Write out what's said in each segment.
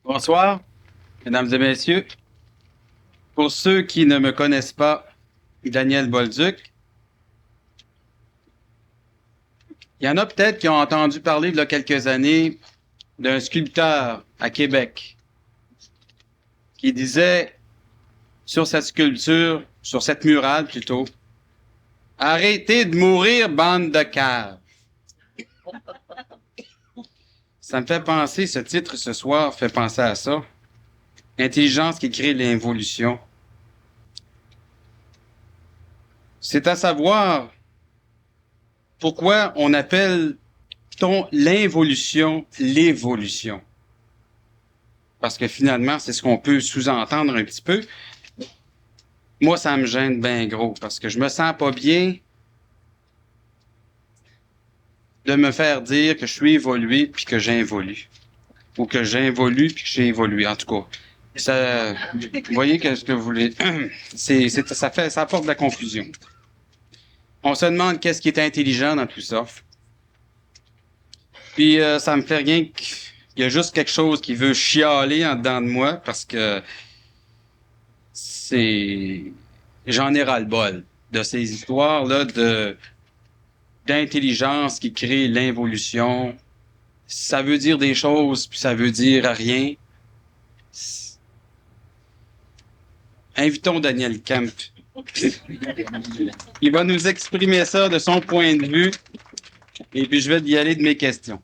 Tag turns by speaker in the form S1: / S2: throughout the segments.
S1: Bonsoir, mesdames et messieurs. Pour ceux qui ne me connaissent pas, Daniel Bolduc. Il y en a peut-être qui ont entendu parler il y a quelques années d'un sculpteur à Québec qui disait sur sa sculpture, sur cette murale plutôt, « Arrêtez de mourir, bande de caves! » Ça me fait penser, ce titre ce soir fait penser à ça. Intelligence qui crée l'involution. C'est à savoir pourquoi on appelle-t-on l'involution l'évolution. Parce que finalement, c'est ce qu'on peut sous-entendre un petit peu. Moi, ça me gêne bien gros parce que je me sens pas bien de me faire dire que je suis évolué puis que j'involue. Ou que j'involue puis que j'ai évolué. En tout cas, ça, vous voyez ce que vous voulez. Ça apporte de la confusion. On se demande qu'est-ce qui est intelligent dans tout ça. Puis ça me fait rien qu'il y a juste quelque chose qui veut chialer en dedans de moi parce que j'en ai ras-le-bol de ces histoires-là d'intelligence qui crée l'involution. Ça veut dire des choses, puis ça veut dire rien. Invitons Daniel Kemp. Il va nous exprimer ça de son point de vue. Et puis, je vais y aller de mes questions.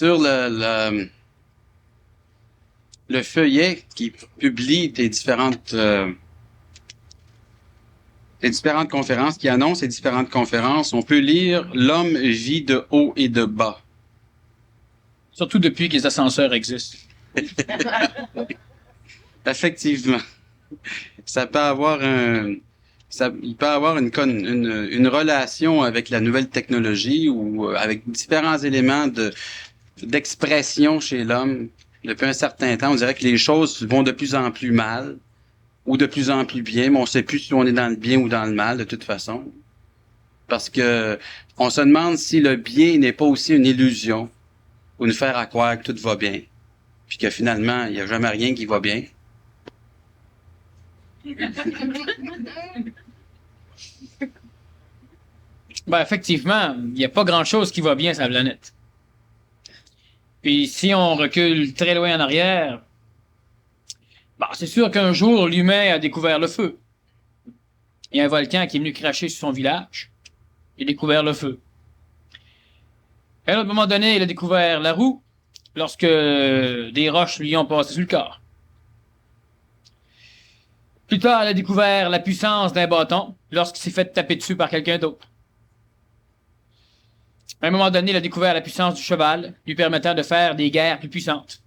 S1: Sur le feuillet qui publie des différentes conférences, qui annonce les différentes conférences, on peut lire « L'homme vit de haut et de bas ».
S2: Surtout depuis que les ascenseurs existent.
S1: Effectivement. Ça peut avoir il peut avoir une relation avec la nouvelle technologie ou avec différents éléments d'expression chez l'homme. Depuis un certain temps, on dirait que les choses vont de plus en plus mal ou de plus en plus bien, mais on ne sait plus si on est dans le bien ou dans le mal de toute façon. Parce que on se demande si le bien n'est pas aussi une illusion ou nous faire à croire que tout va bien, puis que finalement, il n'y a jamais rien qui va bien.
S2: Ben, effectivement, il n'y a pas grand-chose qui va bien sur la planète. Puis si on recule très loin en arrière, ben, c'est sûr qu'un jour, l'humain a découvert le feu. Il y a un volcan qui est venu cracher sur son village. Il a découvert le feu. À un autre moment donné, il a découvert la roue lorsque des roches lui ont passé sur le corps. Plus tard, il a découvert la puissance d'un bâton lorsqu'il s'est fait taper dessus par quelqu'un d'autre. À un moment donné, il a découvert la puissance du cheval, lui permettant de faire des guerres plus puissantes.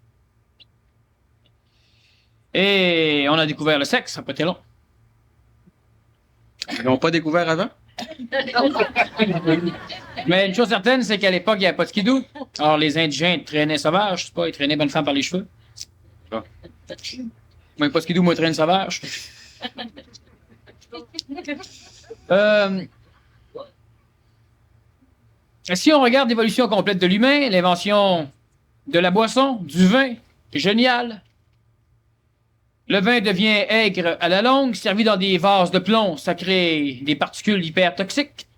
S2: Et on a découvert le sexe, ça n'a pas été long.
S1: Ils l'ont pas découvert avant?
S2: Mais une chose certaine, c'est qu'à l'époque, il n'y avait pas de skidoo. Alors, les indigènes traînaient sauvages, je sais pas, ils traînaient bonne femme par les cheveux.
S1: Ah.
S2: Moi, pas de skidoo, moi, traîne sauvage. Si on regarde l'évolution complète de l'humain, l'invention de la boisson, du vin, génial. Le vin devient aigre à la longue, servi dans des vases de plomb, ça crée des particules hyper toxiques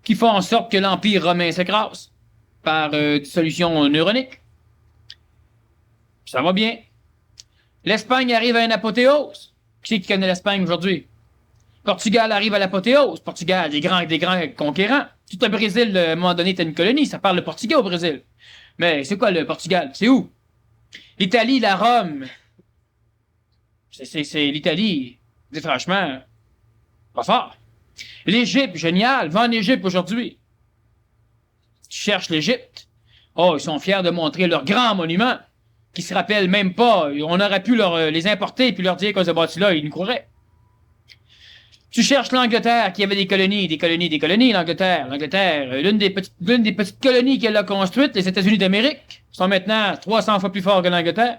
S2: qui font en sorte que l'Empire romain s'écrase par des solutions neuroniques. Ça va bien. L'Espagne arrive à une apothéose. Qui c'est qui connaît l'Espagne aujourd'hui? Portugal arrive à l'apothéose. Portugal, des grands conquérants. Tout le Brésil, à un moment donné, était une colonie. Ça parle le portugais au Brésil. Mais c'est quoi le Portugal? C'est où? L'Italie, la Rome. C'est l'Italie. Dis franchement, pas fort. L'Égypte, génial. Va en Égypte aujourd'hui. Tu cherches l'Égypte. Oh, ils sont fiers de montrer leur grand monument, qui se rappellent même pas. On aurait pu les importer puis leur dire qu'on s'est bâti là, ils nous croiraient. Tu cherches l'Angleterre, qui avait des colonies, l'Angleterre. L'Angleterre, l'une des petites colonies qu'elle a construites, les États-Unis d'Amérique, sont maintenant 300 fois plus forts que l'Angleterre.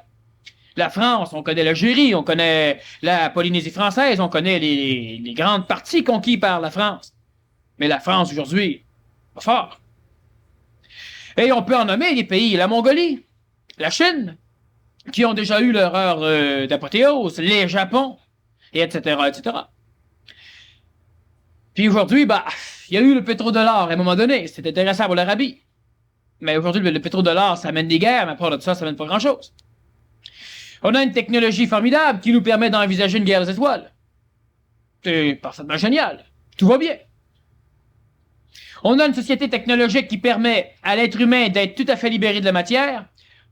S2: La France, on connaît l'Algérie, on connaît la Polynésie française, on connaît les grandes parties conquises par la France. Mais la France, aujourd'hui, pas fort. Et on peut en nommer des pays, la Mongolie, la Chine, qui ont déjà eu leur heure d'apothéose, les Japon, et etc., etc. Puis aujourd'hui, il y a eu le pétrodollar à un moment donné. C'était intéressant pour l'Arabie. Mais aujourd'hui, le pétrodollar, ça amène des guerres, mais à part de ça, ça amène pas grand-chose. On a une technologie formidable qui nous permet d'envisager une guerre aux étoiles. C'est parfaitement génial. Tout va bien. On a une société technologique qui permet à l'être humain d'être tout à fait libéré de la matière.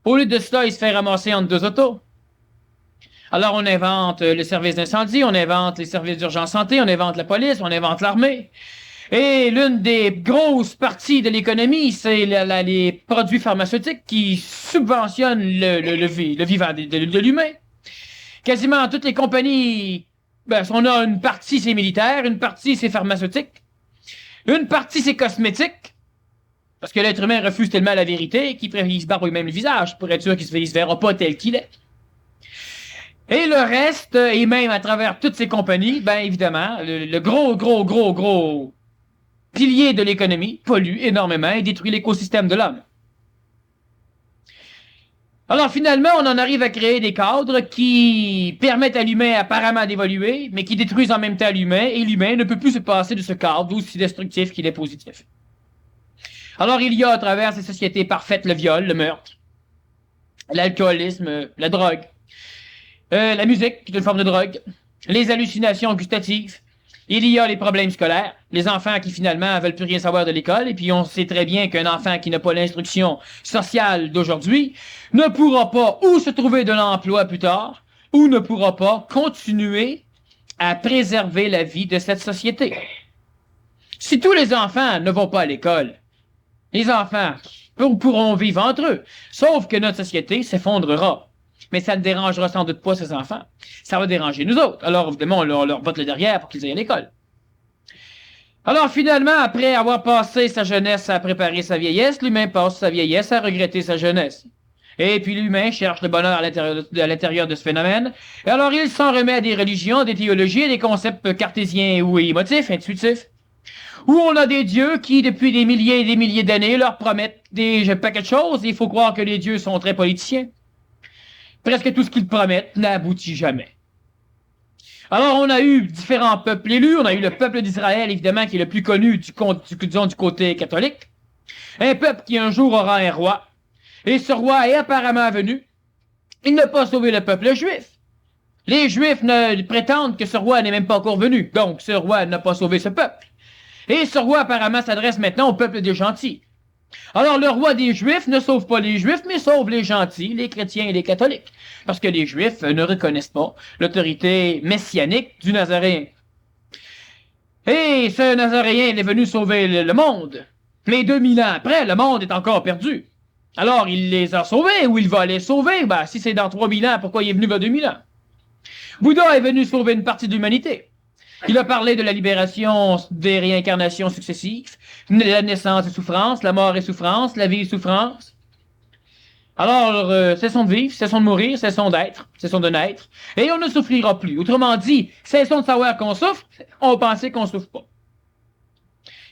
S2: Au lieu de cela, il se fait ramasser entre deux autos. Alors, on invente les services d'incendie, on invente les services d'urgence santé, on invente la police, on invente l'armée. Et l'une des grosses parties de l'économie, c'est les produits pharmaceutiques qui subventionnent le vivant de l'humain. Quasiment toutes les compagnies, on a une partie c'est militaire, une partie c'est pharmaceutique, une partie c'est cosmétique, parce que l'être humain refuse tellement la vérité qu'il se barbouille même le visage pour être sûr qu'il se verra pas tel qu'il est. Et le reste, et même à travers toutes ces compagnies, évidemment, le gros pilier de l'économie pollue énormément et détruit l'écosystème de l'homme. Alors finalement, on en arrive à créer des cadres qui permettent à l'humain apparemment d'évoluer, mais qui détruisent en même temps l'humain, et l'humain ne peut plus se passer de ce cadre aussi destructif qu'il est positif. Alors il y a à travers ces sociétés parfaites le viol, le meurtre, l'alcoolisme, la drogue, la musique, qui est une forme de drogue, les hallucinations gustatives, il y a les problèmes scolaires, les enfants qui finalement veulent plus rien savoir de l'école, et puis on sait très bien qu'un enfant qui n'a pas l'instruction sociale d'aujourd'hui ne pourra pas ou se trouver de l'emploi plus tard, ou ne pourra pas continuer à préserver la vie de cette société. Si tous les enfants ne vont pas à l'école, les enfants pourront vivre entre eux, sauf que notre société s'effondrera. Mais ça ne dérangera sans doute pas ces enfants. Ça va déranger nous autres. Alors, évidemment, on leur botte le derrière pour qu'ils aillent à l'école. Alors, finalement, après avoir passé sa jeunesse à préparer sa vieillesse, l'humain passe sa vieillesse à regretter sa jeunesse. Et puis l'humain cherche le bonheur à l'intérieur de ce phénomène. Et alors, il s'en remet à des religions, des théologies, et des concepts cartésiens ou émotifs, intuitifs, où on a des dieux qui, depuis des milliers et des milliers d'années, leur promettent des paquets de choses. Il faut croire que les dieux sont très politiciens. Presque tout ce qu'ils promettent n'aboutit jamais. Alors, on a eu différents peuples élus. On a eu le peuple d'Israël, évidemment, qui est le plus connu du côté catholique. Un peuple qui un jour aura un roi. Et ce roi est apparemment venu. Il n'a pas sauvé le peuple juif. Les Juifs prétendent que ce roi n'est même pas encore venu. Donc, ce roi n'a pas sauvé ce peuple. Et ce roi, apparemment, s'adresse maintenant au peuple des gentils. Alors, le roi des Juifs ne sauve pas les Juifs, mais sauve les gentils, les chrétiens et les catholiques. Parce que les Juifs ne reconnaissent pas l'autorité messianique du Nazaréen. Et ce Nazaréen, il est venu sauver le monde. Mais 2000 ans après, le monde est encore perdu. Alors, il les a sauvés, ou il va les sauver. Si c'est dans 3000 ans, pourquoi il est venu vers 2000 ans? Bouddha est venu sauver une partie de l'humanité. Il a parlé de la libération des réincarnations successives, la naissance et souffrance, la mort et souffrance, la vie et souffrance. Alors, cessons de vivre, cessons de mourir, cessons d'être, cessons de naître, et on ne souffrira plus. Autrement dit, cessons de savoir qu'on souffre, on pensait qu'on souffre pas.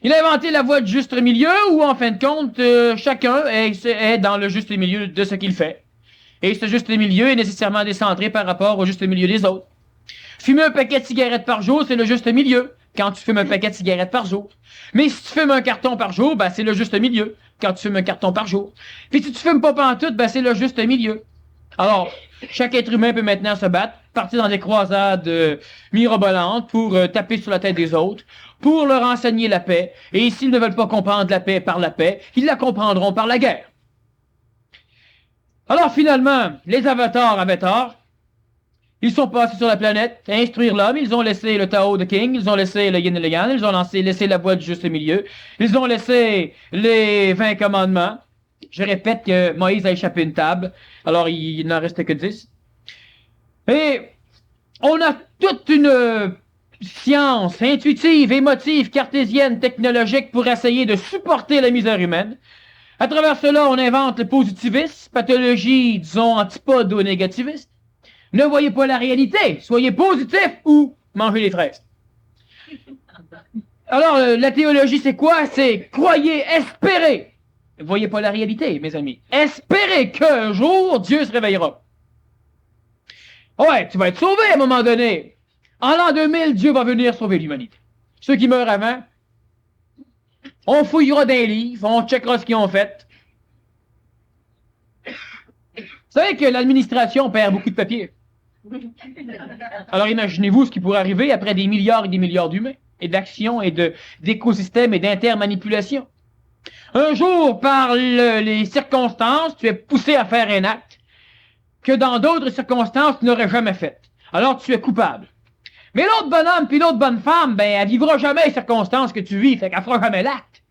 S2: Il a inventé la voie du juste milieu, où en fin de compte, chacun est dans le juste milieu de ce qu'il fait. Et ce juste milieu est nécessairement décentré par rapport au juste milieu des autres. Fumer un paquet de cigarettes par jour, c'est le juste milieu, quand tu fumes un paquet de cigarettes par jour. Mais si tu fumes un carton par jour, c'est le juste milieu, quand tu fumes un carton par jour. Puis si tu fumes pas pantoute, c'est le juste milieu. Alors, chaque être humain peut maintenant se battre, partir dans des croisades mirobolantes pour taper sur la tête des autres, pour leur enseigner la paix. Et s'ils ne veulent pas comprendre la paix par la paix, ils la comprendront par la guerre. Alors finalement, les avatars avaient tort. Ils sont passés sur la planète à instruire l'homme. Ils ont laissé le Tao de King, ils ont laissé le Yin et le Yang, ils ont laissé la voie du juste milieu. Ils ont laissé les 20 commandements. Je répète que Moïse a échappé une table, alors il n'en restait que 10. Et on a toute une science intuitive, émotive, cartésienne, technologique pour essayer de supporter la misère humaine. À travers cela, on invente le positivisme, pathologie, disons, antipode ou négativiste. Ne voyez pas la réalité, soyez positif ou mangez les fraises. Alors, la théologie, c'est quoi? C'est croyez, espérez. Ne voyez pas la réalité, mes amis. Espérez qu'un jour, Dieu se réveillera. Ouais, tu vas être sauvé à un moment donné. En l'an 2000, Dieu va venir sauver l'humanité. Ceux qui meurent avant, on fouillera dans les livres, on checkera ce qu'ils ont fait. Vous savez que l'administration perd beaucoup de papier. Alors imaginez-vous ce qui pourrait arriver après des milliards et des milliards d'humains, et d'actions, et d'écosystèmes, et d'intermanipulations. Un jour, par les circonstances, tu es poussé à faire un acte que dans d'autres circonstances, tu n'aurais jamais fait. Alors tu es coupable. Mais l'autre bonhomme puis l'autre bonne femme, ben, elle vivra jamais les circonstances que tu vis, fait qu'elle fera jamais l'acte.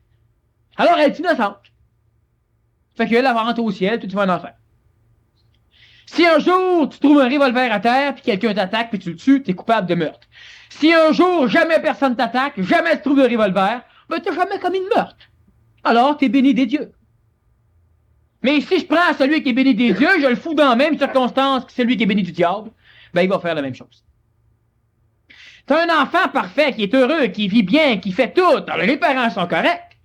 S2: Alors elle est innocente. Fait qu'elle va rentrer au ciel, puis tu vas en enfer. Si un jour tu trouves un revolver à terre, puis quelqu'un t'attaque, puis tu le tues, t'es coupable de meurtre. Si un jour jamais personne t'attaque, jamais tu trouves de revolver, ben t'as jamais commis de meurtre. Alors t'es béni des dieux. Mais si je prends celui qui est béni des dieux, je le fous dans la même circonstance que celui qui est béni du diable, ben il va faire la même chose. T'as un enfant parfait, qui est heureux, qui vit bien, qui fait tout, alors les parents sont corrects.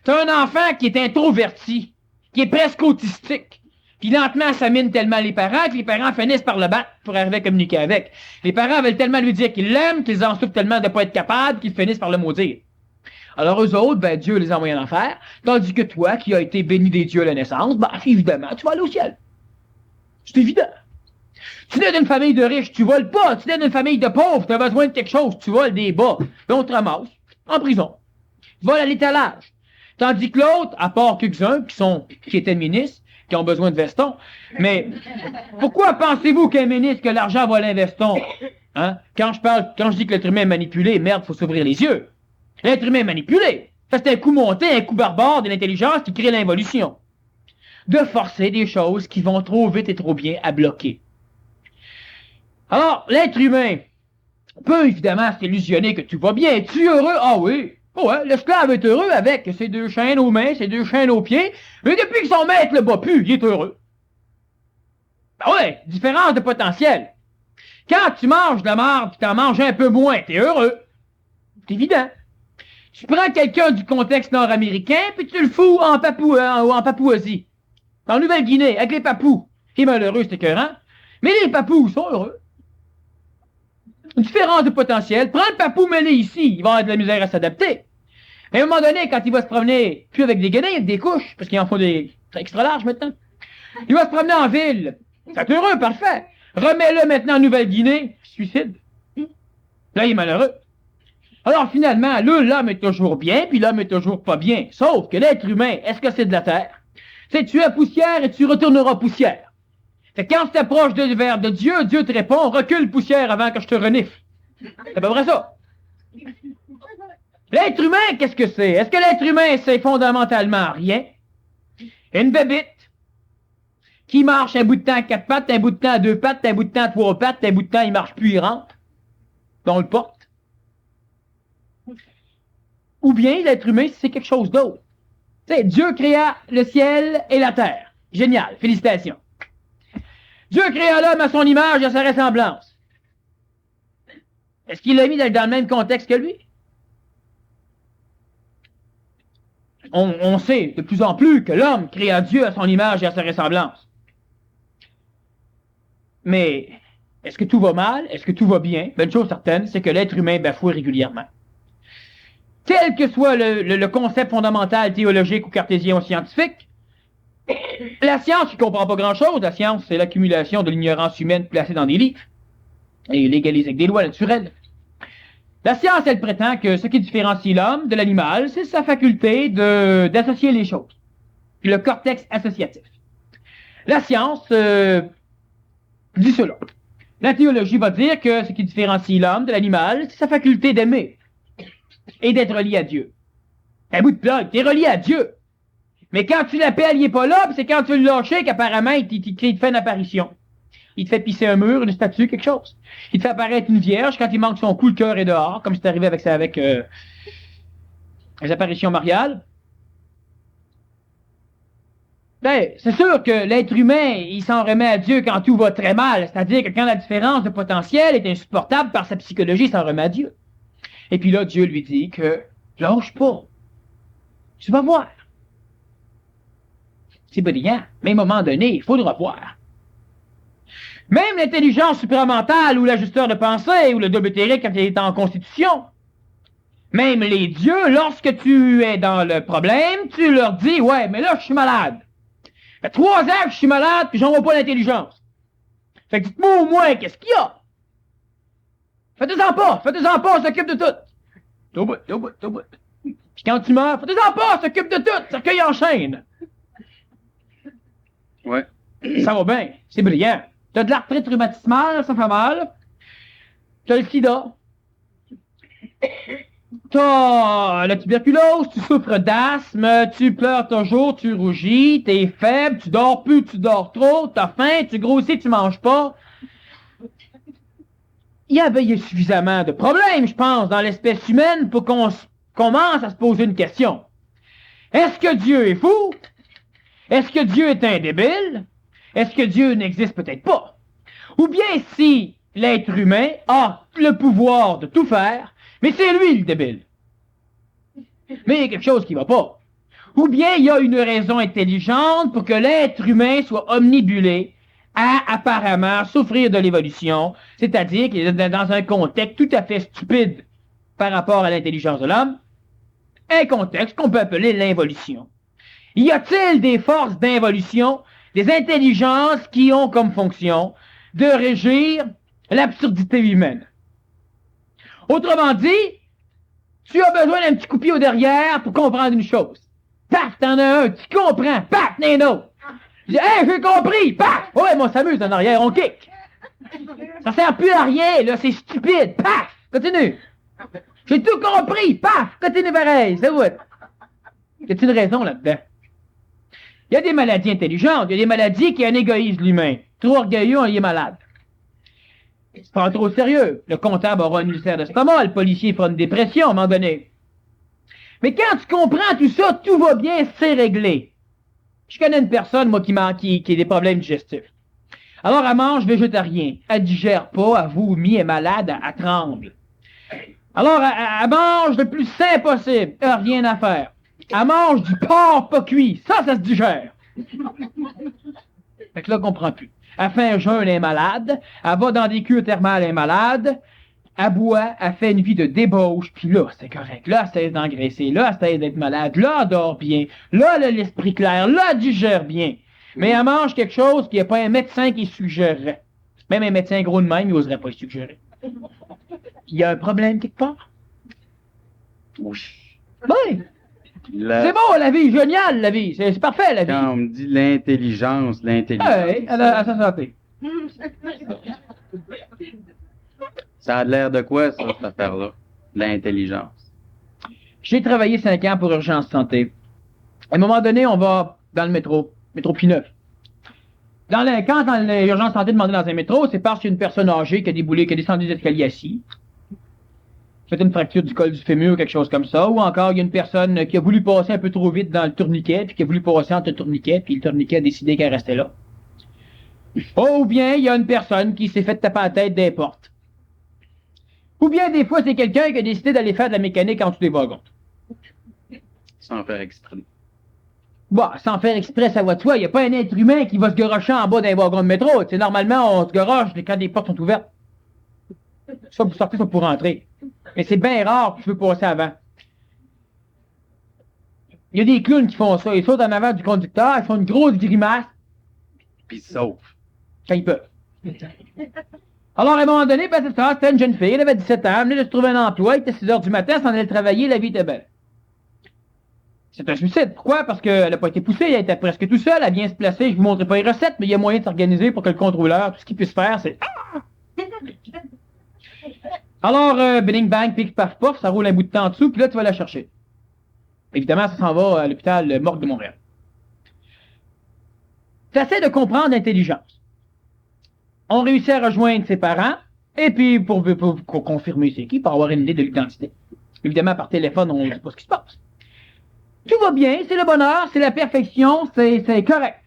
S2: T'as un enfant qui est introverti, qui est presque autistique, puis lentement ça mine tellement les parents que les parents finissent par le battre pour arriver à communiquer avec. Les parents veulent tellement lui dire qu'ils l'aiment, qu'ils en souffrent tellement de ne pas être capables, qu'ils finissent par le maudire. Alors eux autres, ben Dieu les envoie en enfer, tandis que toi, qui as été béni des dieux à la naissance, ben évidemment, tu vas aller au ciel. C'est évident. Tu nais d'une famille de riches, tu voles pas. Tu nais d'une famille de pauvres, tu as besoin de quelque chose, tu voles des bas. Puis on te ramasse en prison. Tu voles à l'étalage. Tandis que l'autre, à part quelques-uns qui étaient ministres, qui ont besoin de vestons, mais pourquoi pensez-vous qu'un ministre que l'argent vole un veston? Hein? Quand je dis que l'être humain est manipulé, merde, faut s'ouvrir les yeux. L'être humain est manipulé. Ça, c'est un coup monté, un coup barbare de l'intelligence qui crée l'involution. De forcer des choses qui vont trop vite et trop bien à bloquer. Alors, l'être humain peut évidemment s'illusionner que tout va bien. Es-tu heureux? Ah oui. Ouais, l'esclave est heureux avec ses 2 chaînes aux mains, ses 2 chaînes aux pieds. Mais depuis que son maître le bat plus, il est heureux. Ben ouais, différence de potentiel. Quand tu manges de la marde et t'en manges un peu moins, t'es heureux. C'est évident. Tu prends quelqu'un du contexte nord-américain puis tu le fous en Papouasie. En Nouvelle-Guinée, avec les Papous. Il est malheureux, c'est écœurant. Mais les Papous sont heureux. Une différence de potentiel. Prends le Papou, mets-le ici. Il va avoir de la misère à s'adapter. À un moment donné, quand il va se promener, plus avec des guenilles, avec des couches, parce qu'ils en font des extra larges maintenant, il va se promener en ville. C'est heureux, parfait. Remets-le maintenant en Nouvelle-Guinée, suicide. Là, il est malheureux. Alors finalement, l'homme est toujours bien, puis l'homme est toujours pas bien. Sauf que l'être humain, est-ce que c'est de la terre? C'est tu es poussière et tu retourneras poussière. Fait que quand tu t'approches de Dieu, Dieu te répond, recule poussière avant que je te renifle. C'est pas vrai ça. L'être humain, qu'est-ce que c'est? Est-ce que l'être humain, c'est fondamentalement rien? Une bébite qui marche un bout de temps à 4 pattes, un bout de temps à 2 pattes, un bout de temps à 3 pattes, un bout de temps il marche plus, il rentre. Puis on le porte. Ou bien l'être humain, c'est quelque chose d'autre. T'sais, Dieu créa le ciel et la terre. Génial, félicitations. Dieu créa l'homme à son image et à sa ressemblance. Est-ce qu'il l'a mis dans le même contexte que lui? On sait de plus en plus que l'homme créa Dieu à son image et à sa ressemblance. Mais est-ce que tout va mal? Est-ce que tout va bien? Ben, une chose certaine, c'est que l'être humain bafoue régulièrement. Quel que soit le concept fondamental théologique ou cartésien ou scientifique, la science ne comprend pas grand-chose. La science, c'est l'accumulation de l'ignorance humaine placée dans des livres et légalisée avec des lois naturelles. La science, elle prétend que ce qui différencie l'homme de l'animal, c'est sa faculté d'associer les choses. Le cortex associatif. La science dit cela. La théologie va dire que ce qui différencie l'homme de l'animal, c'est sa faculté d'aimer et d'être relié à Dieu. Un bout de plug, t'es relié à Dieu. Mais quand tu l'appelles, il n'est pas là, c'est quand tu le lâches qu'apparemment, il te fait une apparition. Il te fait pisser un mur, une statue, quelque chose. Il te fait apparaître une vierge. Quand il manque son coup, le cœur est dehors, comme c'est arrivé avec ça, avec les apparitions mariales. Ben, c'est sûr que l'être humain, il s'en remet à Dieu quand tout va très mal. C'est-à-dire que quand la différence de potentiel est insupportable par sa psychologie, il s'en remet à Dieu. Et puis là, Dieu lui dit que lâche pas. Tu vas voir. C'est brillant. Mais à un moment donné, il faudra voir. Même l'intelligence supramentale ou l'ajusteur de pensée ou le double éthérique quand il est en constitution. Même les dieux, lorsque tu es dans le problème, tu leur dis, ouais, mais là, je suis malade. Ça fait 3 ans que je suis malade, puis j'en vois pas l'intelligence. Fait que dites-moi au moins, qu'est-ce qu'il y a? Faites-en pas, on s'occupe de tout. Au bout. Puis quand tu meurs, faites-en pas, on s'occupe de tout, cercueil en chaîne.
S1: Ouais.
S2: Ça va bien, c'est brillant. T'as de l'arthrite rhumatismale, ça fait mal. T'as le sida. T'as la tuberculose, tu souffres d'asthme, tu pleures toujours, tu rougis, t'es faible, tu dors plus, tu dors trop, t'as faim, tu grossis, tu manges pas. Il y avait suffisamment de problèmes, je pense, dans l'espèce humaine pour qu'on commence à se poser une question. Est-ce que Dieu est fou? Est-ce que Dieu est un débile? Est-ce que Dieu n'existe peut-être pas? Ou bien si l'être humain a le pouvoir de tout faire, mais c'est lui le débile. Mais il y a quelque chose qui ne va pas. Ou bien il y a une raison intelligente pour que l'être humain soit omnibulé à apparemment souffrir de l'évolution, c'est-à-dire qu'il est dans un contexte tout à fait stupide par rapport à l'intelligence de l'homme, un contexte qu'on peut appeler l'involution. Y a-t-il des forces d'involution, des intelligences qui ont comme fonction de régir l'absurdité humaine? Autrement dit, tu as besoin d'un petit coup de pied au derrière pour comprendre une chose. Paf, t'en as un, tu comprends, paf, t'en as un autre. Je dis, hey, j'ai compris, paf! Ouais, moi, on s'amuse en arrière, on kick. Ça sert plus à rien, là, c'est stupide, paf! Continue. J'ai tout compris, paf! Continue pareil, c'est vrai. Y a-t-il une raison là-dedans? Il y a des maladies intelligentes, il y a des maladies qui anégoïsent l'humain. Trop orgueilleux, on y est malade. C'est pas trop sérieux. Le comptable aura une ulcère d'estomac, le policier fera une dépression à un moment donné. Mais quand tu comprends tout ça, tout va bien, c'est réglé. Je connais une personne, moi, qui a des problèmes digestifs. Alors, elle mange végétarien. Elle digère pas, elle vomit, elle est malade, elle tremble. Alors, elle mange le plus sain possible. Elle a rien à faire. Elle mange du porc pas cuit. Ça se digère. Fait que là, on comprend plus. Elle fait un jeûne, elle est malade. Elle va dans des cures thermales, elle est malade. Elle boit, elle fait une vie de débauche. Puis là, c'est correct. Là, elle cesse d'engraisser. Là, elle cesse d'être malade. Là, elle dort bien. Là, elle a l'esprit clair. Là, elle digère bien. Mais elle mange quelque chose qu'il n'y a pas un médecin qui suggérerait. Même un médecin gros de même, il n'oserait pas le suggérer. Il y a un problème quelque part?
S1: Oui.
S2: Oui. C'est beau, la vie. Génial, la vie. C'est parfait, la vie.
S1: Quand on me dit l'intelligence.
S2: Oui, à sa santé.
S1: Ça a l'air de quoi, ça, cette affaire-là? L'intelligence.
S2: J'ai travaillé 5 ans pour Urgence Santé. À un moment donné, on va dans le métro P9. Quand dans l'urgence santé demandait dans un métro, c'est parce qu'il y a une personne âgée qui a déboulé, qui a descendu des escaliers assis, fait une fracture du col du fémur ou quelque chose comme ça, ou encore il y a une personne qui a voulu passer un peu trop vite dans le tourniquet, puis qui a voulu passer entre le tourniquet, puis le tourniquet a décidé qu'elle restait là. Ou bien il y a une personne qui s'est fait taper la tête des portes. Ou bien des fois c'est quelqu'un qui a décidé d'aller faire de la mécanique en dessous des wagons.
S1: Sans faire exprès.
S2: Bon, sans faire exprès, ça va de soi. Il n'y a pas un être humain qui va se garocher en bas d'un wagon de métro. Tu sais, normalement, on se garoche quand les portes sont ouvertes. Soit pour sortir, soit pour rentrer. Mais c'est bien rare que tu veux passer avant. Il y a des clowns qui font ça. Ils sautent en avant du conducteur, ils font une grosse grimace.
S1: Puis sauf.
S2: Quand ils peuvent. Alors, à un moment donné, ben, c'est ça, c'était une jeune fille, elle avait 17 ans, elle venait de se trouver un emploi, il était 6 heures du matin, elle s'en allait travailler, la vie était belle. C'est un suicide. Pourquoi? Parce qu'elle n'a pas été poussée, elle était presque tout seule, elle vient se placer, je ne vous montrerai pas les recettes, mais il y a moyen de s'organiser pour que le contrôleur, tout ce qu'il puisse faire, c'est... Alors, bing bang, pic, paf, paf, ça roule un bout de temps en dessous, puis là, tu vas la chercher. Évidemment, ça s'en va à l'hôpital Morgue de Montréal. Tu essaies de comprendre l'intelligence. ont réussi à rejoindre ses parents, et puis pour confirmer c'est qui, pour avoir une idée de l'identité. Évidemment, par téléphone, on ne sait pas ce qui se passe. Tout va bien, c'est le bonheur, c'est la perfection, c'est correct.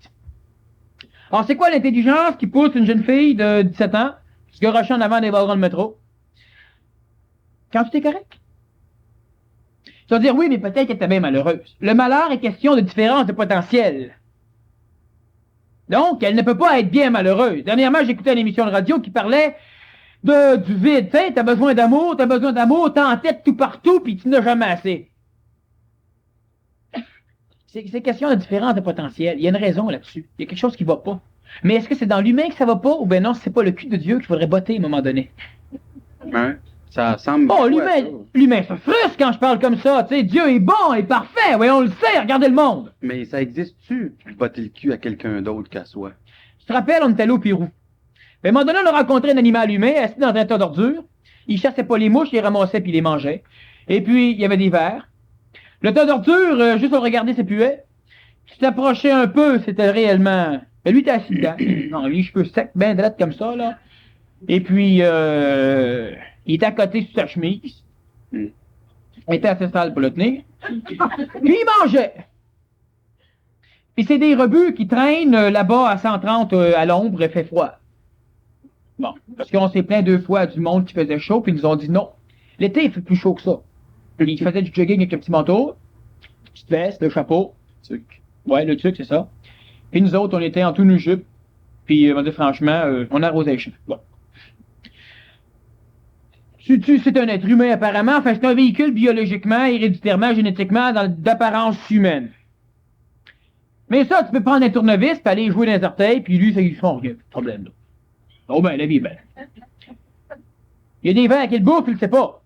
S2: Alors, c'est quoi l'intelligence qui pousse une jeune fille de 17 ans se garocher en avant des wagons de métro? Quand tout est correct. Tu vas dire, oui, mais peut-être qu'elle était bien malheureuse. Le malheur est question de différence de potentiel. Donc, elle ne peut pas être bien malheureuse. Dernièrement, j'écoutais une émission de radio qui parlait du vide. Tu sais, t'as besoin d'amour, t'as en tête tout partout, puis tu n'as jamais assez. C'est question de différence de potentiel. Il y a une raison là-dessus. Il y a quelque chose qui va pas. Mais est-ce que c'est dans l'humain que ça va pas, ou bien non, c'est pas le cul de Dieu qu'il faudrait botter à un moment donné?
S1: Ouais, ça semble...
S2: Bon, l'humain se frustre quand je parle comme ça. Tu sais, Dieu est bon et parfait. Oui, on le sait, regardez le monde.
S1: Mais ça existe-tu, botter le cul à quelqu'un d'autre qu'à soi?
S2: Tu te rappelles, on était allé au Pérou. À un moment donné, on a rencontré un animal humain assis dans un tas d'ordures. Il chassait pas les mouches, il les ramassait puis il les mangeait. Et puis, il y avait des vers. Le tas d'ordures, juste à le regarder, c'est puait. Tu t'approchais un peu, c'était réellement... Mais lui, t'es assis dedans. Non, lui, cheveux secs, ben droit comme ça, là. Et puis, il était à côté sur sa chemise. Il était assez sale pour le tenir. Puis il mangeait. Puis c'est des rebuts qui traînent là-bas à 130 à l'ombre, il fait froid. Bon, parce qu'on s'est plaint 2 fois du monde qui faisait chaud, puis ils nous ont dit non. L'été, il fait plus chaud que ça. Il faisait du jogging avec un petit manteau, petite veste, le chapeau.
S1: Tuc.
S2: Ouais, le truc, c'est ça. Puis nous autres, on était en tout nu jupe. Puis, on va dire franchement, on arrosait les cheveux. Bon. C'est un être humain, apparemment. Enfin, c'est un véhicule biologiquement, héréditairement, génétiquement, d'apparence humaine. Mais ça, tu peux prendre un tournevis, puis aller jouer dans les orteils, puis lui, ça lui fait rien. Problème, là. Oh ben, la vie est belle. Il y a des vers qu'il bouffe, il le sait pas.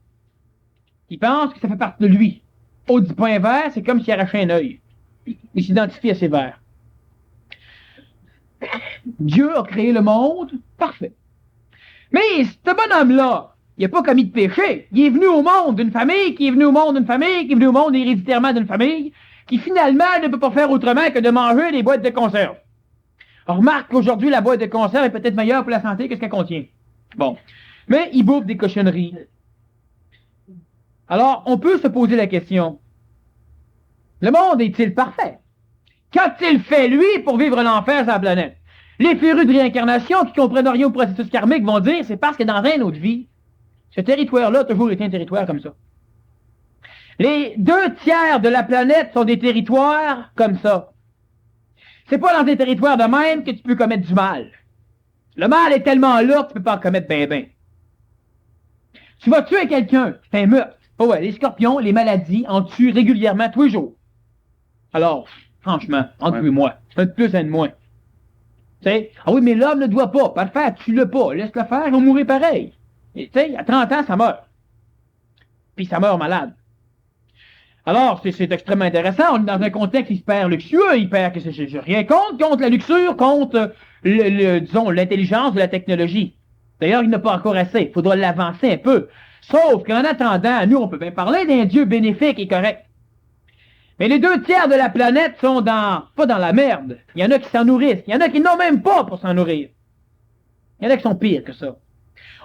S2: Il pense que ça fait partie de lui. Au du point vert, c'est comme s'il arrachait un œil. Il s'identifie à ses vers. Dieu a créé le monde, parfait. Mais ce bonhomme-là, il n'a pas commis de péché. Il est venu au monde d'une famille, qui est venu au monde d'une famille, qui est venu au monde héréditairement d'une famille, qui finalement ne peut pas faire autrement que de manger des boîtes de conserve. On remarque qu'aujourd'hui, la boîte de conserve est peut-être meilleure pour la santé que ce qu'elle contient. Bon. Mais il bouffe des cochonneries. Alors, on peut se poser la question. Le monde est-il parfait? Qu'a-t-il fait, lui, pour vivre l'enfer sur la planète? Les férus de réincarnation qui comprennent rien au processus karmique vont dire c'est parce que dans une autre vie, ce territoire-là a toujours été un territoire comme ça. Les 2/3 de la planète sont des territoires comme ça. C'est pas dans des territoires de même que tu peux commettre du mal. Le mal est tellement là que tu peux pas en commettre ben. Tu vas tuer quelqu'un, c'est un meurtre. Oh ouais, les scorpions, les maladies en tuent régulièrement tous les jours. Alors, franchement, entre vous et moi, un de plus, un de moins. Tu sais, ah oui, mais l'homme ne doit pas. Parfait, tue-le pas. Laisse-le faire, il va mourir pareil. Tu sais, à 30 ans, ça meurt. Puis ça meurt malade. Alors, c'est extrêmement intéressant. On est dans un contexte hyper luxueux, que j'ai rien contre la luxure, contre, disons, l'intelligence de la technologie. D'ailleurs, il n'a pas encore assez. Il faudra l'avancer un peu. Sauf qu'en attendant, nous, on peut bien parler d'un Dieu bénéfique et correct. Mais les 2/3 de la planète sont pas dans la merde. Il y en a qui s'en nourrissent. Il y en a qui n'ont même pas pour s'en nourrir. Il y en a qui sont pires que ça.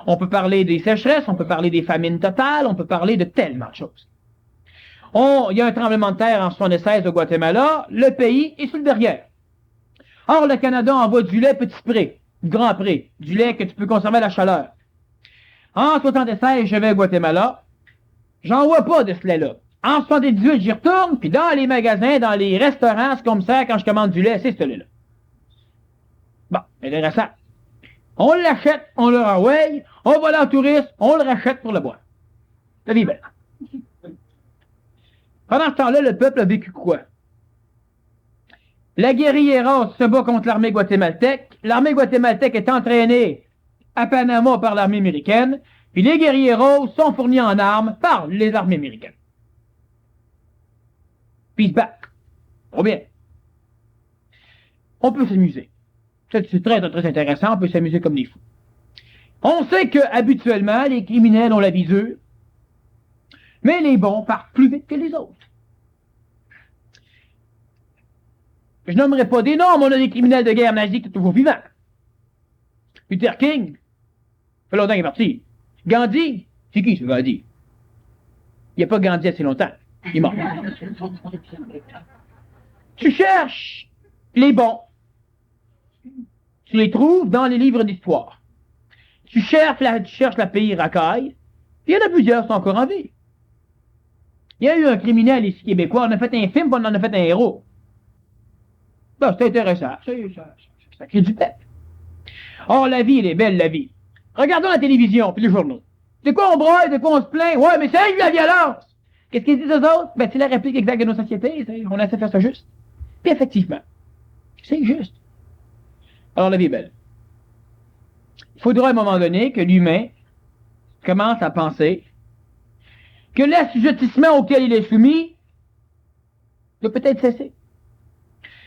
S2: On peut parler des sécheresses, on peut parler des famines totales, on peut parler de tellement de choses. Il y a un tremblement de terre en 1976 au Guatemala, le pays est sur le derrière. Or, le Canada envoie du lait petit pré, du grand pré, du lait que tu peux conserver à la chaleur. En 1976, je vais au Guatemala, j'en vois pas de ce lait-là. En 1978, j'y retourne, puis dans les magasins, dans les restaurants, ce qu'on me sert quand je commande du lait, c'est ce lait-là. Bon, intéressant. On l'achète, on le renvoie, on va là en touriste, on le rachète pour le boire. La vie est belle. Pendant ce temps-là, le peuple a vécu quoi? La guérilla se bat contre l'armée guatémaltèque. L'armée guatémaltèque est entraînée à Panama par l'armée américaine, puis les guérilleros sont fournis en armes par les armées américaines. Puis ils se battent. Trop bien. On peut s'amuser. C'est très, très intéressant, on peut s'amuser comme des fous. On sait que, habituellement, les criminels ont la vie dure, mais les bons partent plus vite que les autres. Je nommerai pas des noms, mais on a des criminels de guerre nazis qui sont toujours vivants. Luther King, ça fait longtemps qu'il est parti. Gandhi, c'est qui ce Gandhi? Il n'y a pas Gandhi assez longtemps. Il est mort. Tu cherches les bons. Tu les trouves dans les livres d'histoire. Tu cherches la pire racaille. Il y en a plusieurs qui sont encore en vie. Il y a eu un criminel ici québécois, on a fait un film, on en a fait un héros. Ben, c'est intéressant. Ça crée du pep. Or, la vie, elle est belle, la vie. Regardons la télévision, puis les journaux. C'est quoi on broye, c'est quoi on se plaint? Ouais, mais c'est la violence! Qu'est-ce qu'ils disent aux autres? Ben, c'est la réplique exacte de nos sociétés. On essaie de faire ça juste. Puis effectivement, c'est juste. Alors, la vie est belle. Il faudra à un moment donné que l'humain commence à penser que l'assujettissement auquel il est soumis doit peut-être cesser.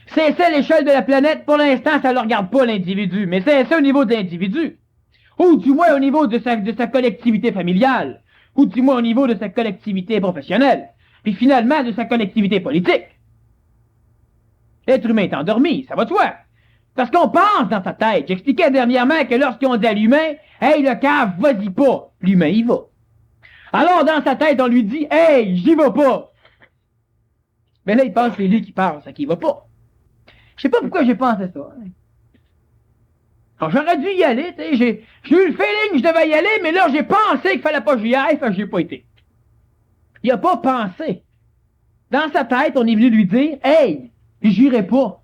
S2: Cesser à l'échelle de la planète, pour l'instant, ça ne regarde pas l'individu, mais cesser au niveau de l'individu. Ou du moins au niveau de sa collectivité familiale, ou du moins au niveau de sa collectivité professionnelle, puis finalement de sa collectivité politique. L'être humain est endormi, ça va de soi. Parce qu'on pense dans sa tête. J'expliquais dernièrement que lorsqu'on dit à l'humain, « Hey, le cave, vas-y pas », l'humain y va. Alors dans sa tête, on lui dit, « Hey, j'y vais pas ». Mais là, il pense que c'est lui qui pense, qu'il va pas. Je sais pas pourquoi j'ai pensé ça. Alors, j'aurais dû y aller, tu sais, j'ai eu le feeling que je devais y aller, mais là, j'ai pensé qu'il fallait pas que j'y aille, fait que j'ai pas été. Il a pas pensé. Dans sa tête, on est venu lui dire, « Hey, j'irai pas. »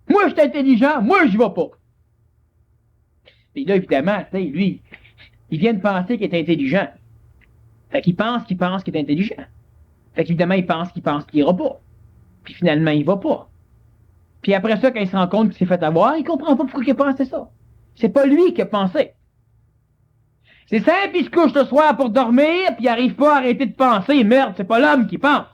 S2: Moi, je suis intelligent, moi, j'y vais pas. Et là, évidemment, tu sais, lui, il vient de penser qu'il est intelligent. Fait qu'il pense qu'il est intelligent. Fait qu'évidemment, il pense qu'il ira pas. Puis finalement, il va pas. Puis après ça, quand il se rend compte qu'il s'est fait avoir, il comprend pas pourquoi il a pensé ça. C'est pas lui qui a pensé. C'est simple, il se couche le soir pour dormir, puis il arrive pas à arrêter de penser. Merde, c'est pas l'homme qui pense.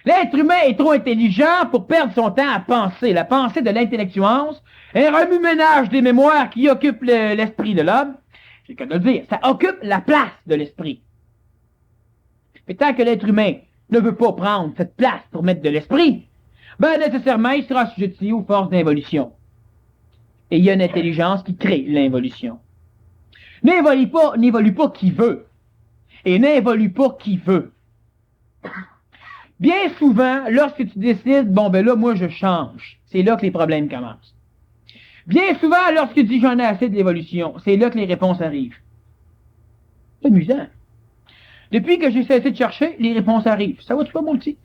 S2: L'être humain est trop intelligent pour perdre son temps à penser. La pensée de l'intellectuance, un remue-ménage des mémoires qui occupent l'esprit de l'homme, c'est le cas de le dire, ça occupe la place de l'esprit. Mais tant que l'être humain ne veut pas prendre cette place pour mettre de l'esprit, ben nécessairement, il sera assujetti aux forces d'involution. Et il y a une intelligence qui crée l'involution. N'évolue pas qui veut. Et n'évolue pas qui veut. Bien souvent, lorsque tu décides, bon ben là, moi je change, c'est là que les problèmes commencent. Bien souvent, lorsque tu dis j'en ai assez de l'évolution, c'est là que les réponses arrivent. C'est amusant. Depuis que j'ai cessé de chercher, les réponses arrivent. Ça va-tu pas, mon petit?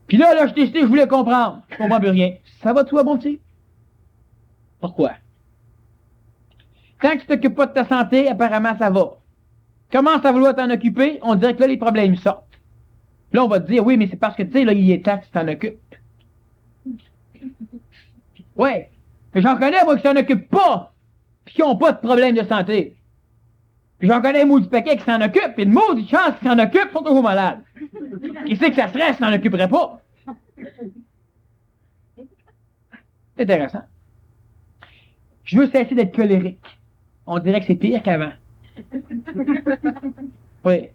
S2: Puis là, j'ai décidé, je voulais comprendre. Je comprends plus rien. Ça va toi, mon petit? Pourquoi? Tant que tu t'occupes pas de ta santé, apparemment, ça va. Commence à vouloir t'en occuper, on dirait que là, les problèmes sortent. Là, on va te dire, oui, mais c'est parce que, tu sais, là, il est temps que tu t'en occupes. Ouais. Mais j'en connais, moi, qui s'en occupent pas, puis qui n'ont pas de problème de santé. Puis j'en connais un maudit paquet qui s'en occupe, puis une maudite chance qui s'en occupe, sont toujours malades. Qui sait que ça serait s'il s'en occuperait pas? C'est intéressant. Je veux cesser d'être colérique. On dirait que c'est pire qu'avant. Oui,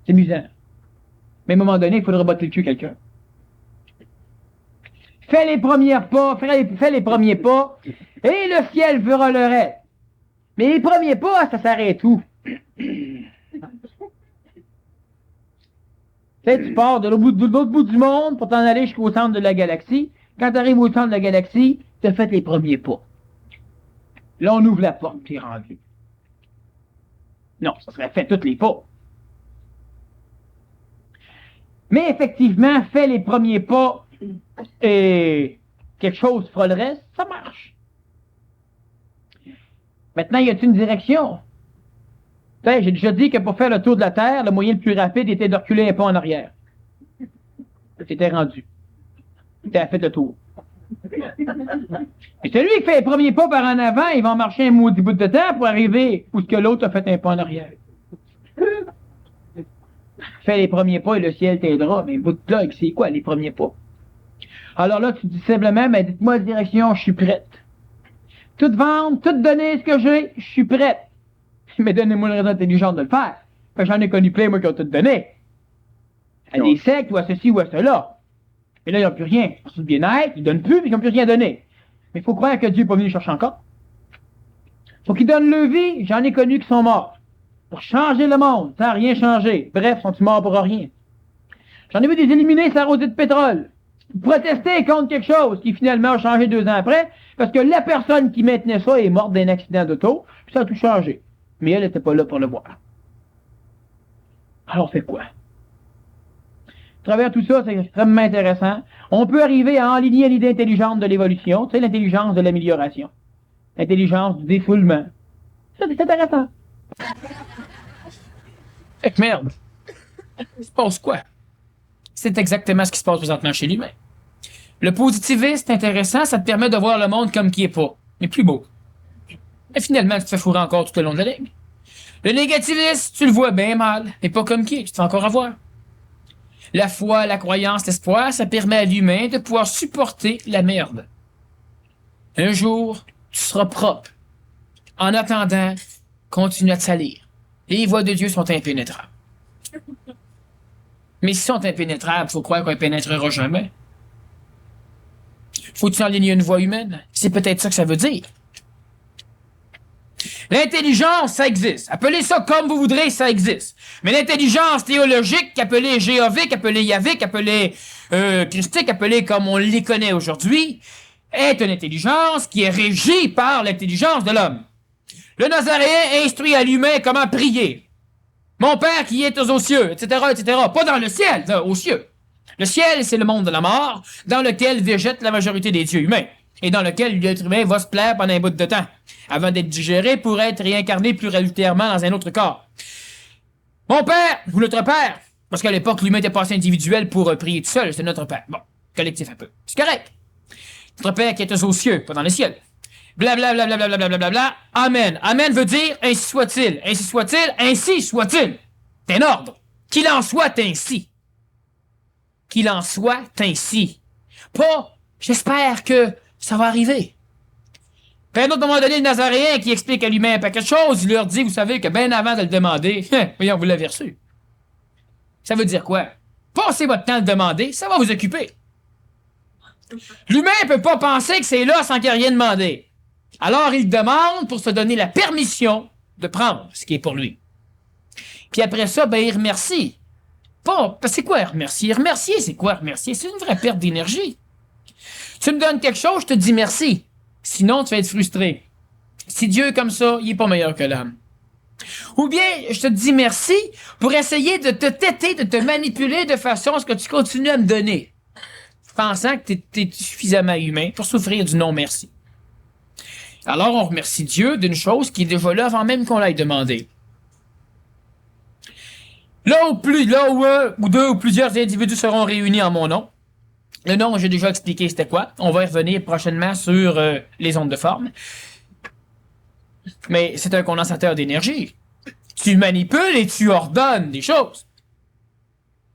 S2: c'est amusant. Mais à un moment donné, il faudrait botter le cul quelqu'un. Fais les premiers pas, fais les premiers pas, et le ciel fera le reste. Mais les premiers pas, ça s'arrête où? Tu sais, tu pars de l'autre bout du monde pour t'en aller jusqu'au centre de la galaxie. Quand tu arrives au centre de la galaxie, tu as fait les premiers pas. Là, on ouvre la porte, puis rendu. Non, ça serait fait tous les pas. Mais effectivement, fais les premiers pas et quelque chose fera le reste, ça marche. Maintenant, y a-t-il une direction? Tu sais, j'ai déjà dit que pour faire le tour de la Terre, le moyen le plus rapide était de reculer un pas en arrière. C'était rendu. T'as fait le tour. Et celui qui fait les premiers pas par en avant, il va marcher un maudit bout de temps pour arriver où ce que l'autre a fait un pas en arrière. Fais les premiers pas et le ciel t'aidera. Mais bout de là, c'est quoi les premiers pas? Alors là, tu dis simplement, mais dites-moi la direction, je suis prête. Tout vendre, tout donner ce que j'ai, je suis prête. Mais donnez-moi une raison intelligente de le faire. Fait que j'en ai connu plein, moi, qui ont tout donné. À des sectes, ou à ceci, ou à cela. Et là, ils n'ont plus rien. Pour le bien-être, ils donnent plus, puis ils n'ont plus rien donné. Mais il faut croire que Dieu n'est pas venu chercher encore. Faut qu'il donne le vie, j'en ai connu qui sont morts. Pour changer le monde, ça n'a rien changé. Bref, sont-ils morts pour rien? J'en ai vu des éliminés s'arroser de pétrole. Protester contre quelque chose qui finalement a changé 2 ans après, parce que la personne qui maintenait ça est morte d'un accident d'auto, puis ça a tout changé. Mais elle n'était pas là pour le voir. Alors on fait quoi? À travers tout ça, c'est extrêmement intéressant. On peut arriver à enligner l'idée intelligente de l'évolution, tu sais, l'intelligence de l'amélioration. L'intelligence du défoulement. Ça, c'est intéressant. Merde. Il se passe quoi? C'est exactement ce qui se passe présentement chez l'humain. Le positivisme, c'est intéressant, ça te permet de voir le monde comme qui est pas, mais plus beau. Et finalement, tu te fais fourrer encore tout au long de la ligne. Le négativisme, tu le vois bien mal, mais pas comme qui, tu te fais encore avoir. La foi, la croyance, l'espoir, ça permet à l'humain de pouvoir supporter la merde. Un jour, tu seras propre. En attendant, continue à te salir. Les voies de Dieu sont impénétrables. Mais s'ils sont impénétrables, faut croire qu'on ne pénétrera jamais. Faut-il enligner une voie humaine? C'est peut-être ça que ça veut dire. L'intelligence, ça existe. Appelez ça comme vous voudrez, ça existe. Mais l'intelligence théologique, appelée jéhovique, appelée yavique, appelée christique, appelée comme on les connaît aujourd'hui, est une intelligence qui est régie par l'intelligence de l'homme. Le Nazaréen instruit à l'humain comment prier. Mon Père qui est aux cieux, etc., etc. Pas dans le ciel, aux cieux. Le ciel, c'est le monde de la mort, dans lequel végète la majorité des dieux humains, et dans lequel l'être humain va se plaire pendant un bout de temps, avant d'être digéré pour être réincarné pluralitairement dans un autre corps. Mon Père, ou notre Père, parce qu'à l'époque, l'humain était pas assez individuel pour prier tout seul, c'est notre Père. Bon, collectif un peu. C'est correct. Notre Père qui est aux cieux, pas dans le ciel. Blablabla, blablabla, Amen. Amen veut dire ainsi soit-il. Ainsi soit-il, ainsi soit-il. C'est un ordre. Qu'il en soit ainsi. Qu'il en soit ainsi. Pas, j'espère que ça va arriver. Puis à un autre moment donné, le Nazaréen qui explique à l'humain un paquet de choses, il leur dit, vous savez que bien avant de le demander, voyons, vous l'avez reçu. Ça veut dire quoi? Passez votre temps à le demander, ça va vous occuper. L'humain ne peut pas penser que c'est là sans qu'il n'y ait rien demandé. Alors il demande pour se donner la permission de prendre ce qui est pour lui. Puis après ça, ben il remercie. Pas, c'est quoi remercier? Remercier, c'est quoi remercier? C'est une vraie perte d'énergie. Tu me donnes quelque chose, je te dis merci. Sinon, tu vas être frustré. Si Dieu est comme ça, il est pas meilleur que l'homme. Ou bien, je te dis merci pour essayer de te têter, de te manipuler de façon à ce que tu continues à me donner. Pensant que t'es suffisamment humain pour souffrir du non-merci. Alors, on remercie Dieu d'une chose qui est déjà là avant même qu'on l'aille demander. Là où un ou deux ou plusieurs individus seront réunis en mon nom, le nom, j'ai déjà expliqué c'était quoi. On va y revenir prochainement sur les ondes de forme. Mais c'est un condensateur d'énergie. Tu manipules et tu ordonnes des choses.